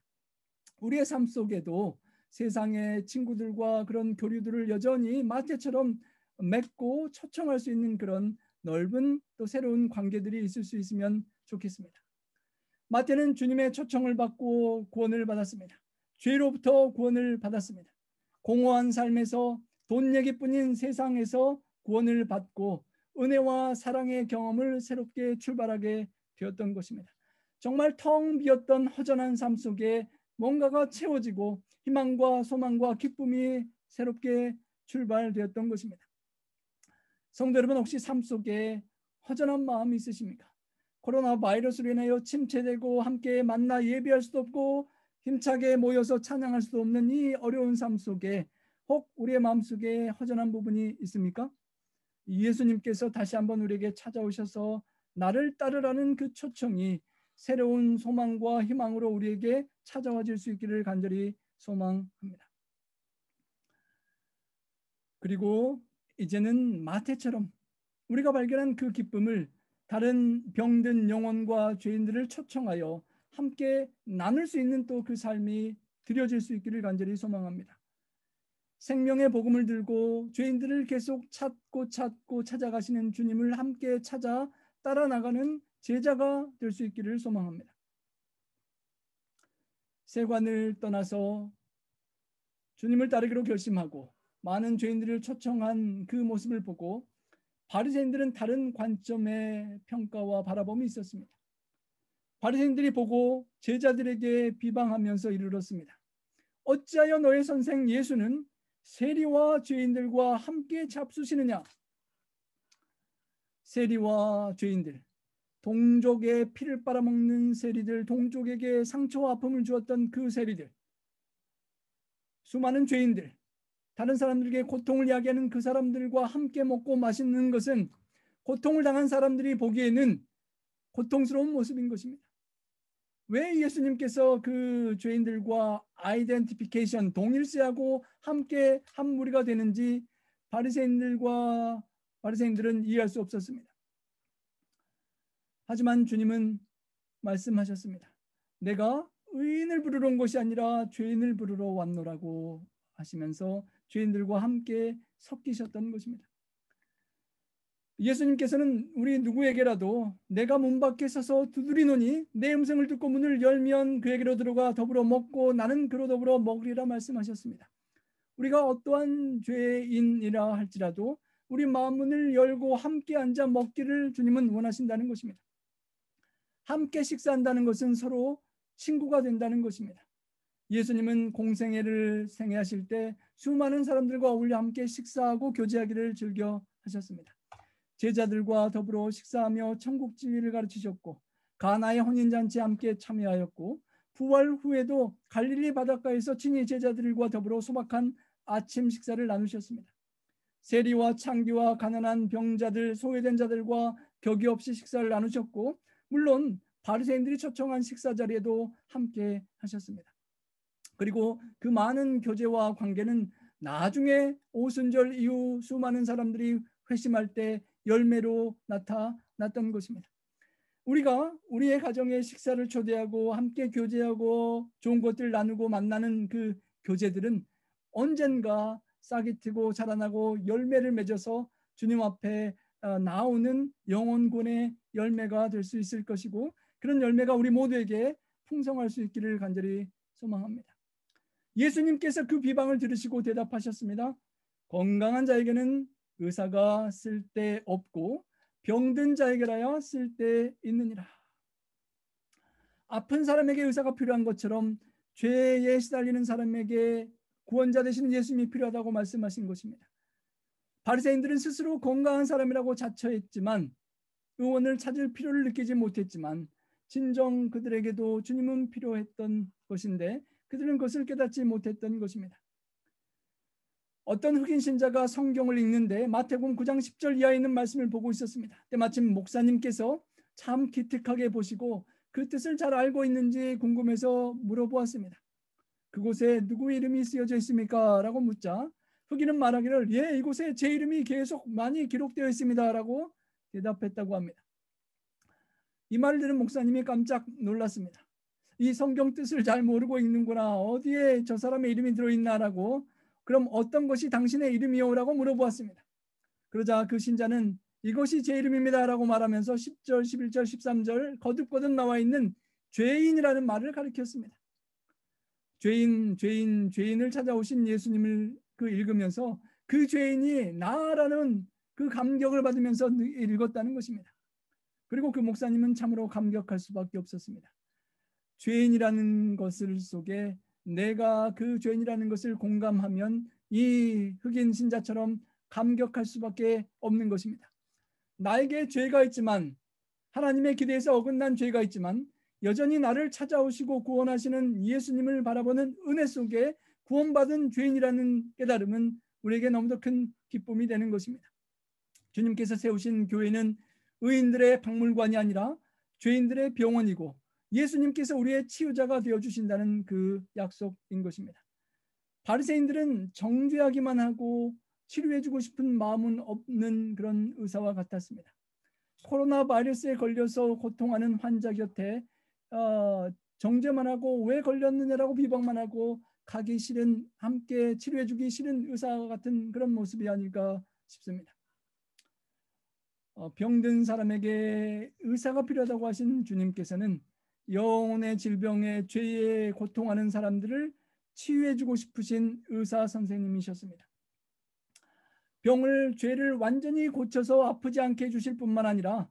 우리의 삶 속에도 세상의 친구들과 그런 교류들을 여전히 마태처럼 맺고 초청할 수 있는 그런 넓은 또 새로운 관계들이 있을 수 있으면 좋겠습니다. 마태는 주님의 초청을 받고 구원을 받았습니다. 죄로부터 구원을 받았습니다. 공허한 삶에서 돈 얘기뿐인 세상에서 구원을 받고 은혜와 사랑의 경험을 새롭게 출발하게 되었던 것입니다. 정말 텅 비었던 허전한 삶 속에 뭔가가 채워지고 희망과 소망과 기쁨이 새롭게 출발되었던 것입니다. 성도 여러분, 혹시 삶 속에 허전한 마음이 있으십니까? 코로나 바이러스로 인하여 침체되고 함께 만나 예배할 수도 없고 힘차게 모여서 찬양할 수도 없는 이 어려운 삶 속에 혹 우리의 마음속에 허전한 부분이 있습니까? 예수님께서 다시 한번 우리에게 찾아오셔서 나를 따르라는 그 초청이 새로운 소망과 희망으로 우리에게 찾아와 줄 수 있기를 간절히 소망합니다. 그리고 이제는 마태처럼 우리가 발견한 그 기쁨을 다른 병든 영혼과 죄인들을 초청하여 함께 나눌 수 있는 또 그 삶이 드려질 수 있기를 간절히 소망합니다. 생명의 복음을 들고 죄인들을 계속 찾고 찾아가시는 주님을 함께 찾아 따라 나가는 제자가 될 수 있기를 소망합니다. 세관을 떠나서 주님을 따르기로 결심하고 많은 죄인들을 초청한 그 모습을 보고 바리새인들은 다른 관점의 평가와 바라봄이 있었습니다. 바리새인들이 보고 제자들에게 비방하면서 이르렀습니다. 어찌하여 너의 선생 예수는 세리와 죄인들과 함께 잡수시느냐? 세리와 죄인들, 동족의 피를 빨아먹는 세리들, 동족에게 상처와 아픔을 주었던 그 세리들, 수많은 죄인들, 다른 사람들에게 고통을 야기하는 그 사람들과 함께 먹고 마시는 것은 고통을 당한 사람들이 보기에는 고통스러운 모습인 것입니다. 왜 예수님께서 그 죄인들과 아이덴티피케이션, 동일시하고 함께 한 무리가 되는지 바리새인들은 이해할 수 없었습니다. 하지만 주님은 말씀하셨습니다. 내가 의인을 부르러 온 것이 아니라 죄인을 부르러 왔노라고 하시면서 죄인들과 함께 섞이셨던 것입니다. 예수님께서는 우리 누구에게라도 내가 문 밖에 서서 두드리노니 내 음성을 듣고 문을 열면 그에게로 들어가 더불어 먹고 나는 그로 더불어 먹으리라 말씀하셨습니다. 우리가 어떠한 죄인이라 할지라도 우리 마음 문을 열고 함께 앉아 먹기를 주님은 원하신다는 것입니다. 함께 식사한다는 것은 서로 친구가 된다는 것입니다. 예수님은 공생애를 생애하실 때 수많은 사람들과 어울려 함께 식사하고 교제하기를 즐겨 하셨습니다. 제자들과 더불어 식사하며 천국지위를 가르치셨고 가나의 혼인잔치에 함께 참여하였고 부활 후에도 갈릴리 바닷가에서 친히 제자들과 더불어 소박한 아침 식사를 나누셨습니다. 세리와 창기와 가난한 병자들, 소외된 자들과 격이 없이 식사를 나누셨고 물론 바리새인들이 초청한 식사 자리에도 함께 하셨습니다. 그리고 그 많은 교제와 관계는 나중에 오순절 이후 수많은 사람들이 회심할 때 열매로 나타났던 것입니다. 우리가 우리의 가정에 식사를 초대하고 함께 교제하고 좋은 것들 나누고 만나는 그 교제들은 언젠가 싹이 트고 자라나고 열매를 맺어서 주님 앞에 나오는 영혼군의 열매가 될 수 있을 것이고 그런 열매가 우리 모두에게 풍성할 수 있기를 간절히 소망합니다. 예수님께서 그 비방을 들으시고 대답하셨습니다. 건강한 자에게는 의사가 쓸데없고 병든 자에게라야 쓸데있느니라. 아픈 사람에게 의사가 필요한 것처럼 죄에 시달리는 사람에게 구원자 되시는 예수님이 필요하다고 말씀하신 것입니다. 바리새인들은 스스로 건강한 사람이라고 자처했지만 의원을 찾을 필요를 느끼지 못했지만 진정 그들에게도 주님은 필요했던 것인데 그들은 그것을 깨닫지 못했던 것입니다. 어떤 흑인 신자가 성경을 읽는데 마태복음 9장 10절 이하에 있는 말씀을 보고 있었습니다. 때마침 목사님께서 참 기특하게 보시고 그 뜻을 잘 알고 있는지 궁금해서 물어보았습니다. 그곳에 누구 이름이 쓰여져 있습니까? 라고 묻자 흑인은 말하기를 예, 이곳에 제 이름이 계속 많이 기록되어 있습니다. 라고 대답했다고 합니다. 이 말을 들은 목사님이 깜짝 놀랐습니다. 이 성경 뜻을 잘 모르고 읽는구나. 어디에 저 사람의 이름이 들어있나라고 그럼 어떤 것이 당신의 이름이요? 라고 물어보았습니다. 그러자 그 신자는 이것이 제 이름입니다. 라고 말하면서 10절, 11절, 13절 거듭거듭 나와 있는 죄인이라는 말을 가리켰습니다. 죄인을 찾아오신 예수님을 읽으면서 그 죄인이 나라는 그 감격을 받으면서 읽었다는 것입니다. 그리고 그 목사님은 참으로 감격할 수밖에 없었습니다. 죄인이라는 것을 속에 내가 그 죄인이라는 것을 공감하면 이 흑인 신자처럼 감격할 수밖에 없는 것입니다. 나에게 죄가 있지만 하나님의 기대에서 어긋난 죄가 있지만 여전히 나를 찾아오시고 구원하시는 예수님을 바라보는 은혜 속에 구원받은 죄인이라는 깨달음은 우리에게 너무도 큰 기쁨이 되는 것입니다. 주님께서 세우신 교회는 의인들의 박물관이 아니라 죄인들의 병원이고 예수님께서 우리의 치유자가 되어주신다는 그 약속인 것입니다. 바리새인들은 정죄하기만 하고 치료해주고 싶은 마음은 없는 그런 의사와 같았습니다. 코로나 바이러스에 걸려서 고통하는 환자 곁에 정죄만 하고 왜 걸렸느냐라고 비방만 하고 가기 싫은 함께 치료해주기 싫은 의사 같은 그런 모습이 아닐까 싶습니다. 병든 사람에게 의사가 필요하다고 하신 주님께서는 영혼의 질병에 죄에 고통하는 사람들을 치유해주고 싶으신 의사 선생님이셨습니다. 죄를 완전히 고쳐서 아프지 않게 해주실 뿐만 아니라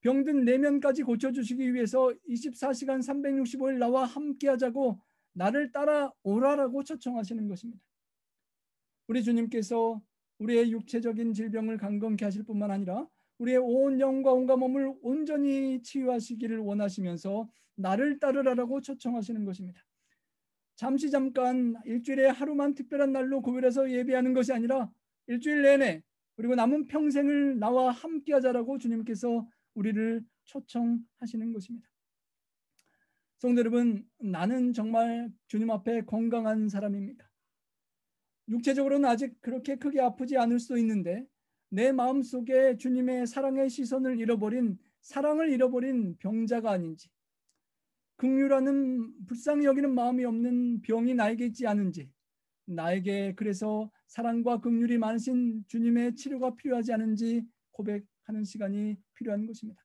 병든 내면까지 고쳐주시기 위해서 24시간 365일 나와 함께하자고 나를 따라오라라고 초청하시는 것입니다. 우리 주님께서 우리의 육체적인 질병을 강건케 하실 뿐만 아니라 우리의 온 영과 온갖 몸을 온전히 치유하시기를 원하시면서 나를 따르라라고 초청하시는 것입니다. 잠깐 일주일에 하루만 특별한 날로 구별해서 예배하는 것이 아니라 일주일 내내 그리고 남은 평생을 나와 함께하자라고 주님께서 우리를 초청하시는 것입니다. 성도 여러분, 나는 정말 주님 앞에 건강한 사람입니다. 육체적으로는 아직 그렇게 크게 아프지 않을 수도 있는데 내 마음속에 주님의 사랑의 시선을 잃어버린 사랑을 잃어버린 병자가 아닌지, 긍휼하는 불쌍히 여기는 마음이 없는 병이 나에게 있지 않은지, 나에게 그래서 사랑과 긍휼이 많으신 주님의 치료가 필요하지 않은지 고백하는 시간이 필요한 것입니다.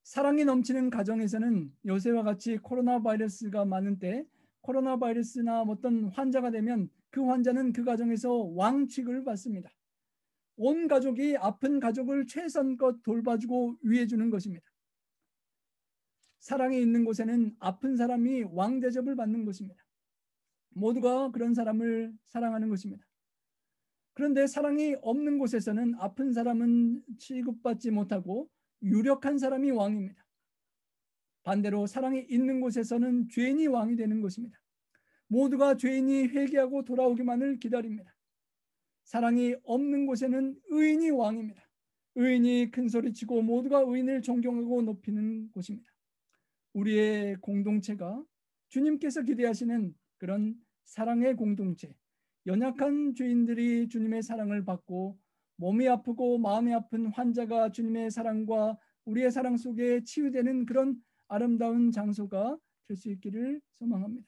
사랑이 넘치는 가정에서는 요새와 같이 코로나 바이러스가 많은 때 코로나 바이러스나 어떤 환자가 되면 그 환자는 그 가정에서 왕 취급을 받습니다. 온 가족이 아픈 가족을 최선껏 돌봐주고 위해주는 것입니다. 사랑이 있는 곳에는 아픈 사람이 왕 대접을 받는 것입니다. 모두가 그런 사람을 사랑하는 것입니다. 그런데 사랑이 없는 곳에서는 아픈 사람은 취급받지 못하고 유력한 사람이 왕입니다. 반대로 사랑이 있는 곳에서는 죄인이 왕이 되는 것입니다. 모두가 죄인이 회개하고 돌아오기만을 기다립니다. 사랑이 없는 곳에는 의인이 왕입니다. 의인이 큰 소리치고 모두가 의인을 존경하고 높이는 곳입니다. 우리의 공동체가 주님께서 기대하시는 그런 사랑의 공동체, 연약한 죄인들이 주님의 사랑을 받고 몸이 아프고 마음이 아픈 환자가 주님의 사랑과 우리의 사랑 속에 치유되는 그런 아름다운 장소가 될 수 있기를 소망합니다.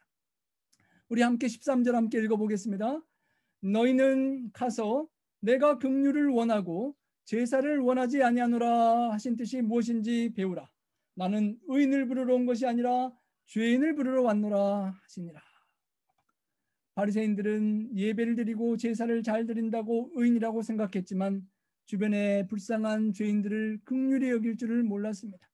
우리 함께 13절 함께 읽어보겠습니다. 너희는 가서 내가 긍휼을 원하고 제사를 원하지 아니하노라 하신 뜻이 무엇인지 배우라. 나는 의인을 부르러 온 것이 아니라 죄인을 부르러 왔노라 하시니라. 바리새인들은 예배를 드리고 제사를 잘 드린다고 의인이라고 생각했지만 주변의 불쌍한 죄인들을 긍휼히 여길 줄을 몰랐습니다.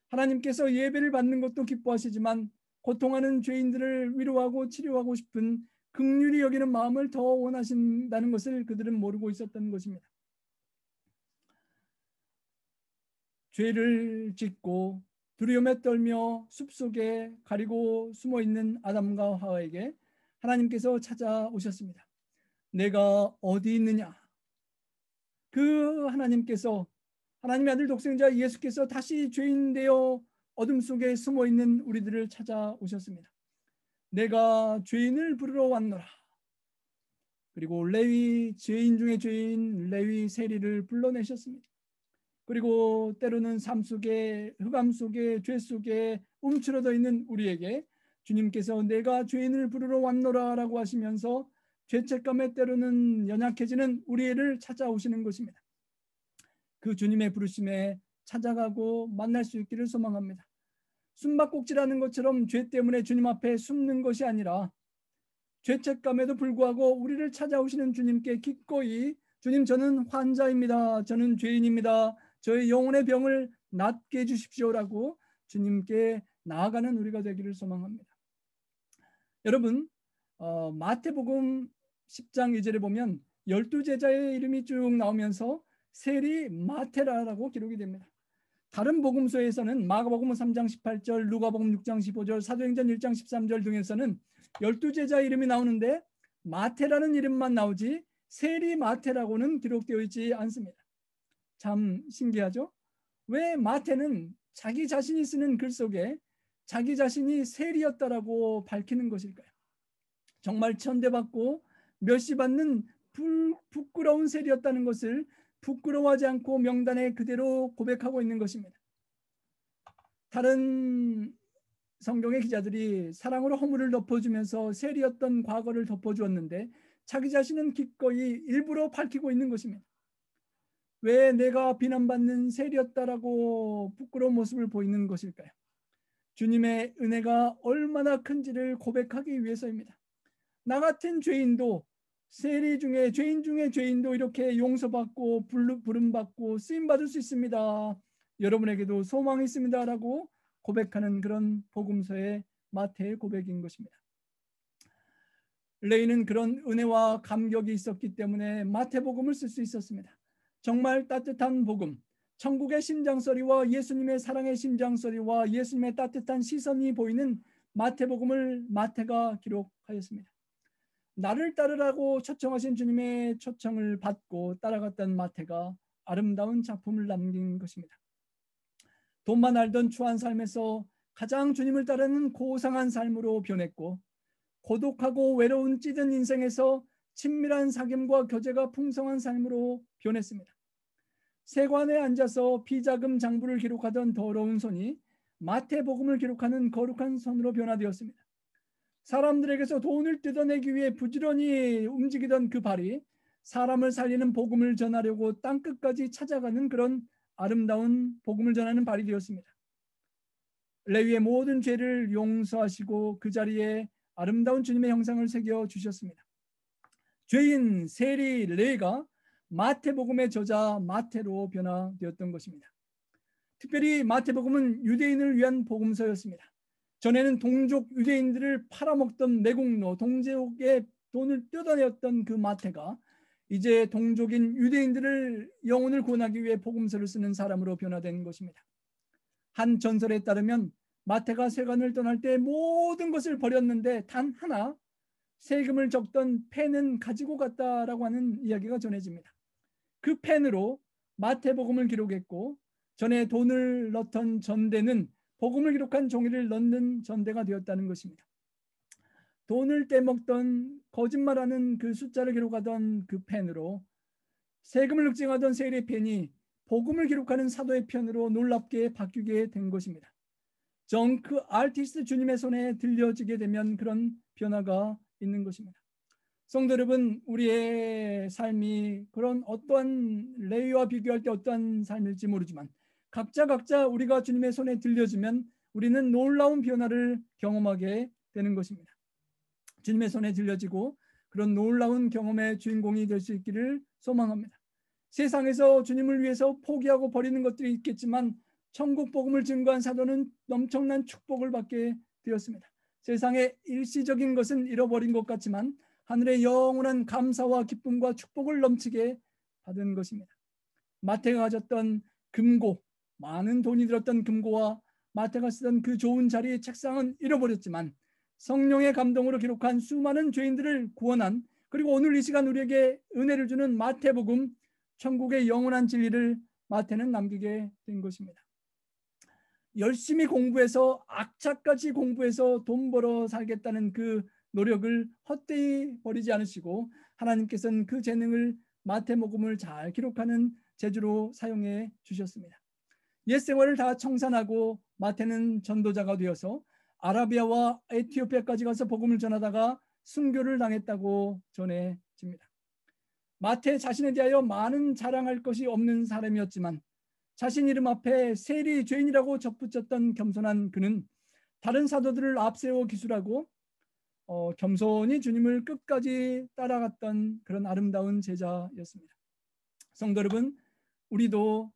하나님께서 예배를 받는 것도 기뻐하시지만 고통하는 죄인들을 위로하고 치료하고 싶은 긍휼히 여기는 마음을 더 원하신다는 것을 그들은 모르고 있었던 것입니다. 죄를 짓고 두려움에 떨며 숲속에 가리고 숨어있는 아담과 하와에게 하나님께서 찾아오셨습니다. 내가 어디 있느냐? 그 하나님께서 하나님의 아들 독생자 예수께서 다시 죄인 되어 어둠 속에 숨어있는 우리들을 찾아오셨습니다. 내가 죄인을 부르러 왔노라. 그리고 레위, 죄인 중에 죄인 레위 세리를 불러내셨습니다. 그리고 때로는 삶 속에 흑암 속에 죄 속에 움츠러져 있는 우리에게 주님께서 내가 죄인을 부르러 왔노라라고 하시면서 죄책감에 때로는 연약해지는 우리를 찾아오시는 것입니다. 그 주님의 부르심에 찾아가고 만날 수 있기를 소망합니다. 숨바꼭질하는 것처럼 죄 때문에 주님 앞에 숨는 것이 아니라 죄책감에도 불구하고 우리를 찾아오시는 주님께 기꺼이 주님 저는 환자입니다. 저는 죄인입니다. 저의 영혼의 병을 낫게 해주십시오라고 주님께 나아가는 우리가 되기를 소망합니다. 여러분 마태복음 10장 2절에 보면 12제자의 이름이 쭉 나오면서 세리 마테라라고 기록이 됩니다. 다른 복음서에서는 마가복음 3장 18절, 누가복음 6장 15절, 사도행전 1장 13절 등에서는 12제자 이름이 나오는데 마테라는 이름만 나오지 세리 마테라고는 기록되어 있지 않습니다. 참 신기하죠? 왜 마테는 자기 자신이 쓰는 글 속에 자기 자신이 세리였다라고 밝히는 것일까요? 정말 천대받고 멸시받는 부끄러운 세리였다는 것을 부끄러워하지 않고 명단에 그대로 고백하고 있는 것입니다. 다른 성경의 기자들이 사랑으로 허물을 덮어주면서 세리였던 과거를 덮어주었는데 자기 자신은 기꺼이 일부러 밝히고 있는 것입니다. 왜 내가 비난받는 세리였다라고 부끄러운 모습을 보이는 것일까요? 주님의 은혜가 얼마나 큰지를 고백하기 위해서입니다. 나 같은 죄인도 세리 중에 죄인 중에 죄인도 이렇게 용서받고 부름받고 쓰임받을 수 있습니다. 여러분에게도 소망이 있습니다라고 고백하는 그런 복음서의 마태의 고백인 것입니다. 레이는 그런 은혜와 감격이 있었기 때문에 마태복음을 쓸 수 있었습니다. 정말 따뜻한 복음, 천국의 심장소리와 예수님의 사랑의 심장소리와 예수님의 따뜻한 시선이 보이는 마태복음을 마태가 기록하였습니다. 나를 따르라고 초청하신 주님의 초청을 받고 따라갔던 마태가 아름다운 작품을 남긴 것입니다. 돈만 알던 추한 삶에서 가장 주님을 따르는 고상한 삶으로 변했고 고독하고 외로운 찌든 인생에서 친밀한 사귐과 교제가 풍성한 삶으로 변했습니다. 세관에 앉아서 비자금 장부를 기록하던 더러운 손이 마태복음을 기록하는 거룩한 손으로 변화되었습니다. 사람들에게서 돈을 뜯어내기 위해 부지런히 움직이던 그 발이 사람을 살리는 복음을 전하려고 땅끝까지 찾아가는 그런 아름다운 복음을 전하는 발이 되었습니다. 레위의 모든 죄를 용서하시고 그 자리에 아름다운 주님의 형상을 새겨 주셨습니다. 죄인 세리 레위가 마태복음의 저자 마태로 변화되었던 것입니다. 특별히 마태복음은 유대인을 위한 복음서였습니다. 전에는 동족 유대인들을 팔아먹던 매국노 동족의 돈을 뜯어내었던 그 마태가 이제 동족인 유대인들을 영혼을 구원하기 위해 복음서를 쓰는 사람으로 변화된 것입니다. 한 전설에 따르면 마태가 세관을 떠날 때 모든 것을 버렸는데 단 하나 세금을 적던 펜은 가지고 갔다라고 하는 이야기가 전해집니다. 그 펜으로 마태복음을 기록했고 전에 돈을 넣던 전대는 복음을 기록한 종이를 넣는 전대가 되었다는 것입니다. 돈을 떼먹던 거짓말하는 그 숫자를 기록하던 그 펜으로 세금을 늑증하던 세리의 펜이 복음을 기록하는 사도의 편으로 놀랍게 바뀌게 된 것입니다. 정크 아티스트 주님의 손에 들려지게 되면 그런 변화가 있는 것입니다. 성도 여러분, 우리의 삶이 그런 어떠한 레위와 비교할 때 어떠한 삶일지 모르지만 각자 우리가 주님의 손에 들려지면 우리는 놀라운 변화를 경험하게 되는 것입니다. 주님의 손에 들려지고 그런 놀라운 경험의 주인공이 될 수 있기를 소망합니다. 세상에서 주님을 위해서 포기하고 버리는 것들이 있겠지만 천국 복음을 증거한 사도는 엄청난 축복을 받게 되었습니다. 세상의 일시적인 것은 잃어버린 것 같지만 하늘의 영원한 감사와 기쁨과 축복을 넘치게 받은 것입니다. 마태가 가졌던 금고, 많은 돈이 들었던 금고와 마태가 쓰던 그 좋은 자리의 책상은 잃어버렸지만 성령의 감동으로 기록한 수많은 죄인들을 구원한, 그리고 오늘 이 시간 우리에게 은혜를 주는 마태복음, 천국의 영원한 진리를 마태는 남기게 된 것입니다. 열심히 공부해서 악착같이 공부해서 돈 벌어 살겠다는 그 노력을 헛되이 버리지 않으시고 하나님께서는 그 재능을 마태복음을 잘 기록하는 재주로 사용해 주셨습니다. 옛 생활을 다 청산하고 마태는 전도자가 되어서 아라비아와 에티오피아까지 가서 복음을 전하다가 순교를 당했다고 전해집니다. 마태 자신에 대하여 많은 자랑할 것이 없는 사람이었지만 자신 이름 앞에 세리 죄인이라고 접붙였던 겸손한 그는 다른 사도들을 앞세워 기술하고 겸손히 주님을 끝까지 따라갔던 그런 아름다운 제자였습니다. 성도 여러분, 우리도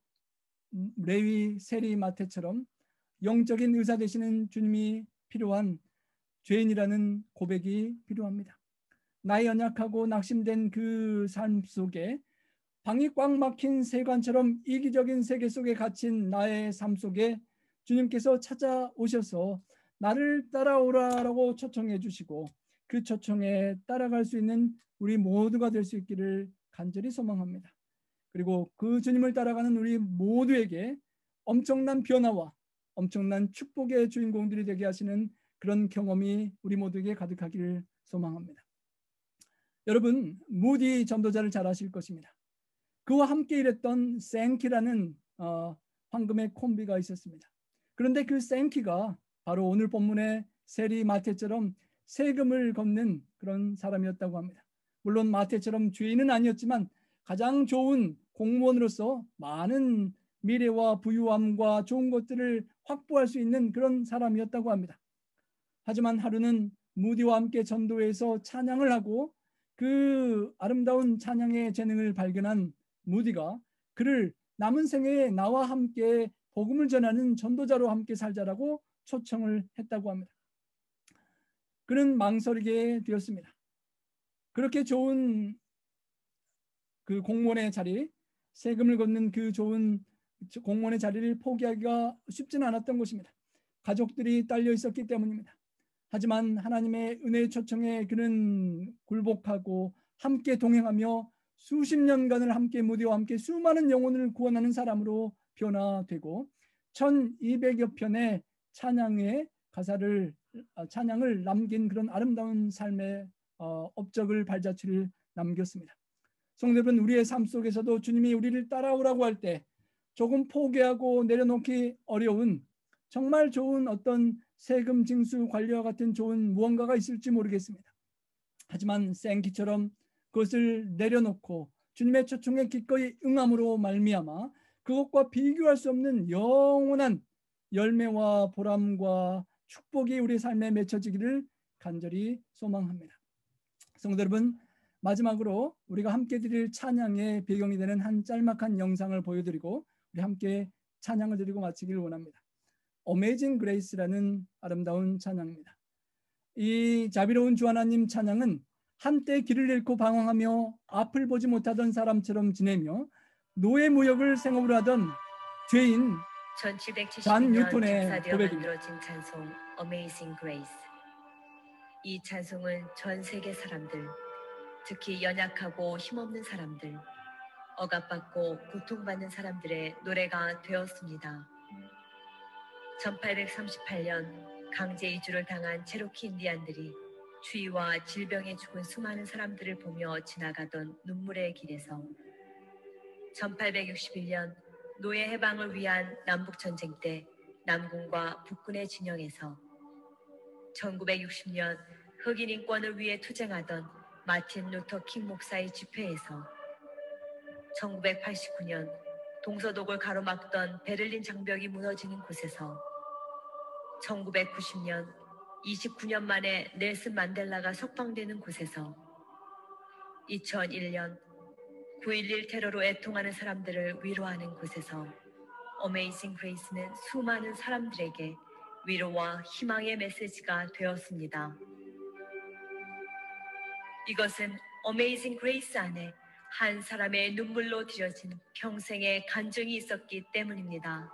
레위, 세리, 마태처럼 영적인 의사 되시는 주님이 필요한 죄인이라는 고백이 필요합니다. 나의 연약하고 낙심된 그 삶 속에 방이 꽉 막힌 세관처럼 이기적인 세계 속에 갇힌 나의 삶 속에 주님께서 찾아오셔서 나를 따라오라라고 초청해 주시고 그 초청에 따라갈 수 있는 우리 모두가 될 수 있기를 간절히 소망합니다. 그리고 그 주님을 따라가는 우리 모두에게 엄청난 변화와 엄청난 축복의 주인공들이 되게 하시는 그런 경험이 우리 모두에게 가득하기를 소망합니다. 여러분, 무디 전도자를 잘 아실 것입니다. 그와 함께 일했던 생키라는 황금의 콤비가 있었습니다. 그런데 그 생키가 바로 오늘 본문의 세리 마태처럼 세금을 걷는 그런 사람이었다고 합니다. 물론 마태처럼 죄인은 아니었지만 가장 좋은 공무원으로서 많은 미래와 부유함과 좋은 것들을 확보할 수 있는 그런 사람이었다고 합니다. 하지만 하루는 무디와 함께 전도회에서 찬양을 하고 그 아름다운 찬양의 재능을 발견한 무디가 그를 남은 생에 나와 함께 복음을 전하는 전도자로 함께 살자라고 초청을 했다고 합니다. 그는 망설이게 되었습니다. 그렇게 좋은 그 공무원의 자리, 세금을 걷는 그 좋은 공무원의 자리를 포기하기가 쉽지는 않았던 것입니다. 가족들이 딸려 있었기 때문입니다. 하지만 하나님의 은혜의 초청에 그는 굴복하고 함께 동행하며 수십 년간을 함께 무디와 함께 수많은 영혼을 구원하는 사람으로 변화되고 1200여 편의 찬양의 가사를 찬양을 남긴 그런 아름다운 삶의 업적을 발자취를 남겼습니다. 성도 여러분, 우리의 삶 속에서도 주님이 우리를 따라오라고 할 때 조금 포기하고 내려놓기 어려운 정말 좋은 어떤 세금 징수 관리와 같은 좋은 무언가가 있을지 모르겠습니다. 하지만 생기처럼 그것을 내려놓고 주님의 초청에 기꺼이 응함으로 말미암아 그것과 비교할 수 없는 영원한 열매와 보람과 축복이 우리 삶에 맺혀지기를 간절히 소망합니다. 성도 여러분, 마지막으로 우리가 함께 드릴 찬양의 배경이 되는 한 짤막한 영상을 보여드리고 우리 함께 찬양을 드리고 마치기를 원합니다. Amazing Grace라는 아름다운 찬양입니다. 이 자비로운 주 하나님 찬양은 한때 길을 잃고 방황하며 앞을 보지 못하던 사람처럼 지내며 노예 무역을 생업으로 하던 죄인 잔 뉴턴의 고백입니다. 만들어진 찬송 Amazing Grace. 이 찬송은 전 세계 사람들, 특히 연약하고 힘없는 사람들, 억압받고 고통받는 사람들의 노래가 되었습니다. 1838년 강제 이주를 당한 체로키 인디안들이 추위와 질병에 죽은 수많은 사람들을 보며 지나가던 눈물의 길에서 1861년 노예 해방을 위한 남북전쟁 때 남군과 북군의 진영에서 1960년 흑인 인권을 위해 투쟁하던 마틴 루터 킹 목사의 집회에서 1989년 동서독을 가로막던 베를린 장벽이 무너지는 곳에서 1990년 29년 만에 넬슨 만델라가 석방되는 곳에서 2001년 9.11 테러로 애통하는 사람들을 위로하는 곳에서 Amazing Grace는 수많은 사람들에게 위로와 희망의 메시지가 되었습니다. 이것은 Amazing Grace 안에 한 사람의 눈물로 드려진 평생의 간증이 있었기 때문입니다.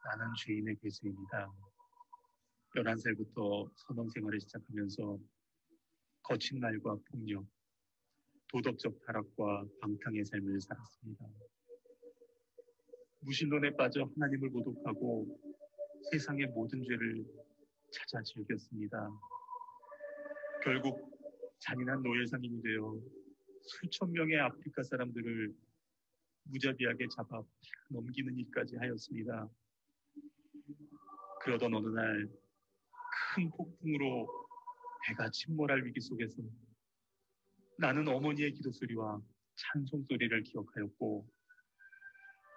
나는 죄인의 괴수입니다. 11살부터 선원 생활을 시작하면서 거친 말과 폭력, 도덕적 타락과 방탕의 삶을 살았습니다. 무신론에 빠져 하나님을 모독하고 세상의 모든 죄를 찾아 즐겼습니다. 결국 잔인한 노예상인이 되어 수천 명의 아프리카 사람들을 무자비하게 잡아 넘기는 일까지 하였습니다. 그러던 어느 날 큰 폭풍으로 배가 침몰할 위기 속에서 나는 어머니의 기도소리와 찬송소리를 기억하였고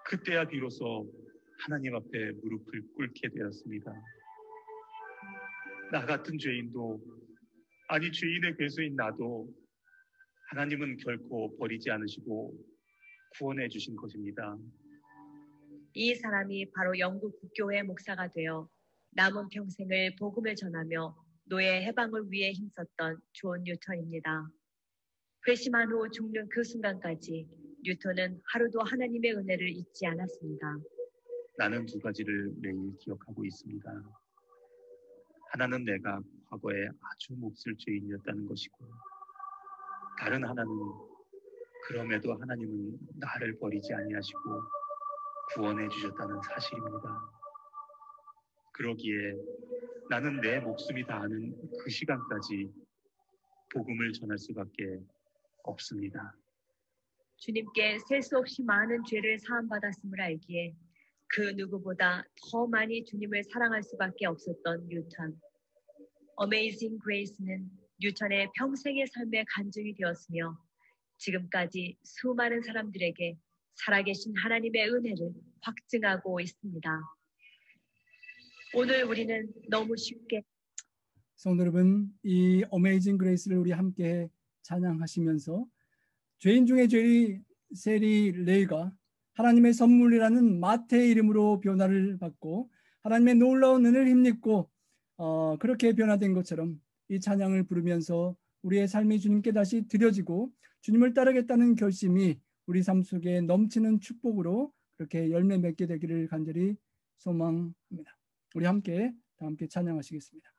그때야 비로소 하나님 앞에 무릎을 꿇게 되었습니다. 나 같은 죄인도, 아니 죄인의 괴수인 나도 하나님은 결코 버리지 않으시고 구원해 주신 것입니다. 이 사람이 바로 영국 국교회 목사가 되어 남은 평생을 복음을 전하며 노예 해방을 위해 힘썼던 존 뉴턴입니다. 회심한 후 죽는 그 순간까지 뉴턴은 하루도 하나님의 은혜를 잊지 않았습니다. 나는 두 가지를 매일 기억하고 있습니다. 하나는 내가 과거에 아주 몹쓸 죄인이었다는 것이고, 다른 하나는 그럼에도 하나님은 나를 버리지 아니하시고 구원해 주셨다는 사실입니다. 그러기에 나는 내 목숨이 다하는 그 시간까지 복음을 전할 수밖에 없습니다. 주님께 셀 수 없이 많은 죄를 사함받았음을 알기에 그 누구보다 더 많이 주님을 사랑할 수밖에 없었던 뉴턴. Amazing Grace는 뉴턴의 평생의 삶의 간증이 되었으며 지금까지 수많은 사람들에게 살아계신 하나님의 은혜를 확증하고 있습니다. 오늘 우리는 너무 쉽게 성도 여러분, 이 Amazing Grace를 우리 함께 찬양하시면서 죄인 중에 죄인 세리 레이가 하나님의 선물이라는 마태의 이름으로 변화를 받고 하나님의 놀라운 은혜를 힘입고 그렇게 변화된 것처럼 이 찬양을 부르면서 우리의 삶이 주님께 다시 드려지고 주님을 따르겠다는 결심이 우리 삶 속에 넘치는 축복으로 그렇게 열매 맺게 되기를 간절히 소망합니다. 우리 함께 다 함께 찬양하시겠습니다.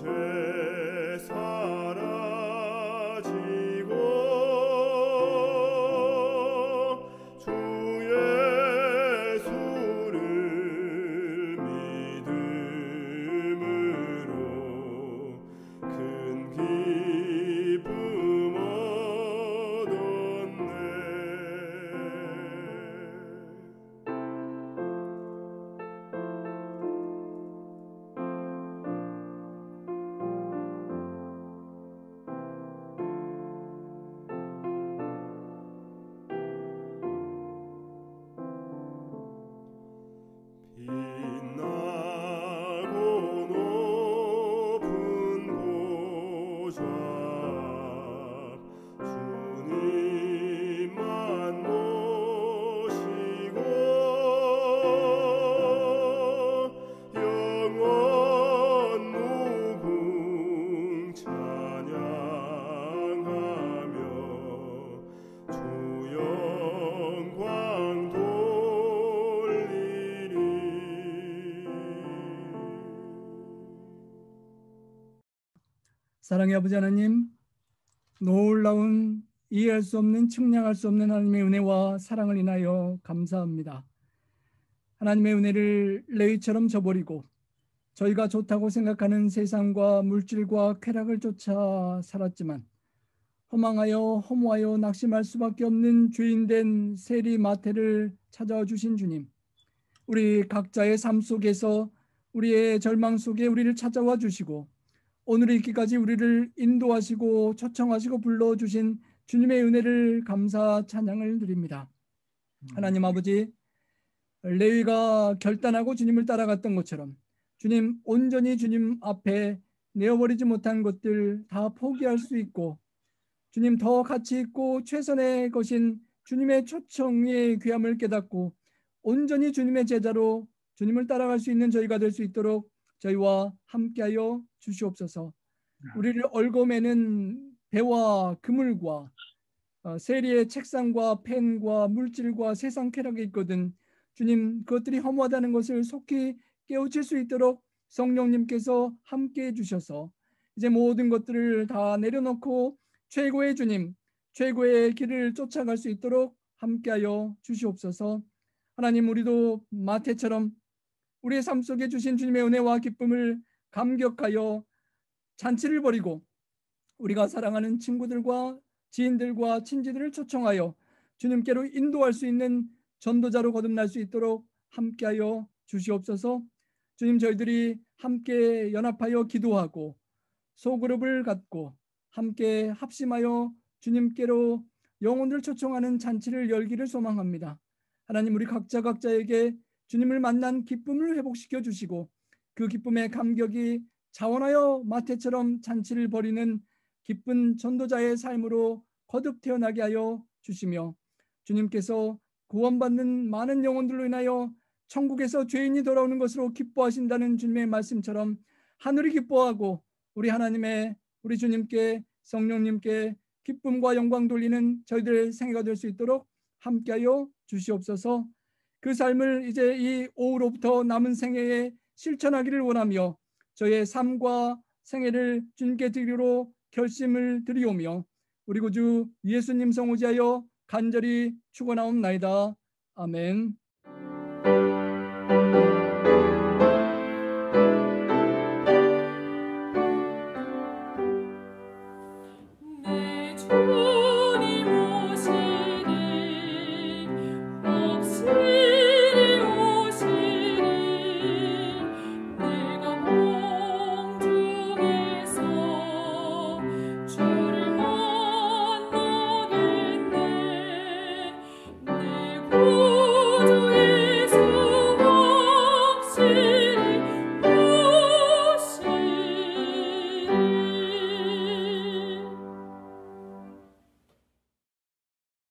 죄 사라지고 주 예수를 믿음으로 큰 기쁨 얻었네. 빛나고 높은 보좌 주님만 모시고 영원 무궁 찬양하며 주 영광 돌리리. 사랑의 아버지 하나님, 놀라운 이해할 수 없는 측량할 수 없는 하나님의 은혜와 사랑을 인하여 감사합니다. 하나님의 은혜를 레위처럼 저버리고 저희가 좋다고 생각하는 세상과 물질과 쾌락을 쫓아 살았지만 허망하여 허무하여 낙심할 수밖에 없는 죄인된 세리 마태를 찾아와 주신 주님, 우리 각자의 삶 속에서 우리의 절망 속에 우리를 찾아와 주시고 오늘 있기까지 우리를 인도하시고 초청하시고 불러주신 주님의 은혜를 감사 찬양을 드립니다. 하나님 아버지, 레위가 결단하고 주님을 따라갔던 것처럼 주님, 온전히 주님 앞에 내어버리지 못한 것들 다 포기할 수 있고 주님, 더 가치 있고 최선의 것인 주님의 초청의 귀함을 깨닫고 온전히 주님의 제자로 주님을 따라갈 수 있는 저희가 될 수 있도록 저희와 함께하여 주시옵소서. 우리를 얽어매는 배와 그물과 세리의 책상과 펜과 물질과 세상 쾌락이 있거든 주님, 그것들이 허무하다는 것을 속히 깨우칠 수 있도록 성령님께서 함께해 주셔서 이제 모든 것들을 다 내려놓고 최고의 주님, 최고의 길을 쫓아갈 수 있도록 함께하여 주시옵소서. 하나님, 우리도 마태처럼 우리의 삶 속에 주신 주님의 은혜와 기쁨을 감격하여 잔치를 벌이고 우리가 사랑하는 친구들과 지인들과 친지들을 초청하여 주님께로 인도할 수 있는 전도자로 거듭날 수 있도록 함께하여 주시옵소서. 주님, 저희들이 함께 연합하여 기도하고 소그룹을 갖고 함께 합심하여 주님께로 영혼을 초청하는 잔치를 열기를 소망합니다. 하나님, 우리 각자에게 주님을 만난 기쁨을 회복시켜 주시고 그 기쁨의 감격이 자원하여 마태처럼 잔치를 벌이는 기쁜 전도자의 삶으로 거듭 태어나게 하여 주시며 주님께서 구원받는 많은 영혼들로 인하여 천국에서 죄인이 돌아오는 것으로 기뻐하신다는 주님의 말씀처럼 하늘이 기뻐하고 우리 하나님의 우리 주님께 성령님께 기쁨과 영광 돌리는 저희들의 생애가 될 수 있도록 함께하여 주시옵소서. 그 삶을 이제 이 오후로부터 남은 생애에 실천하기를 원하며 저의 삶과 생애를 주님께 드리기로 결심을 드리오며 우리 구주 예수님 성호지하여 간절히 축원하옵나이다. 아멘.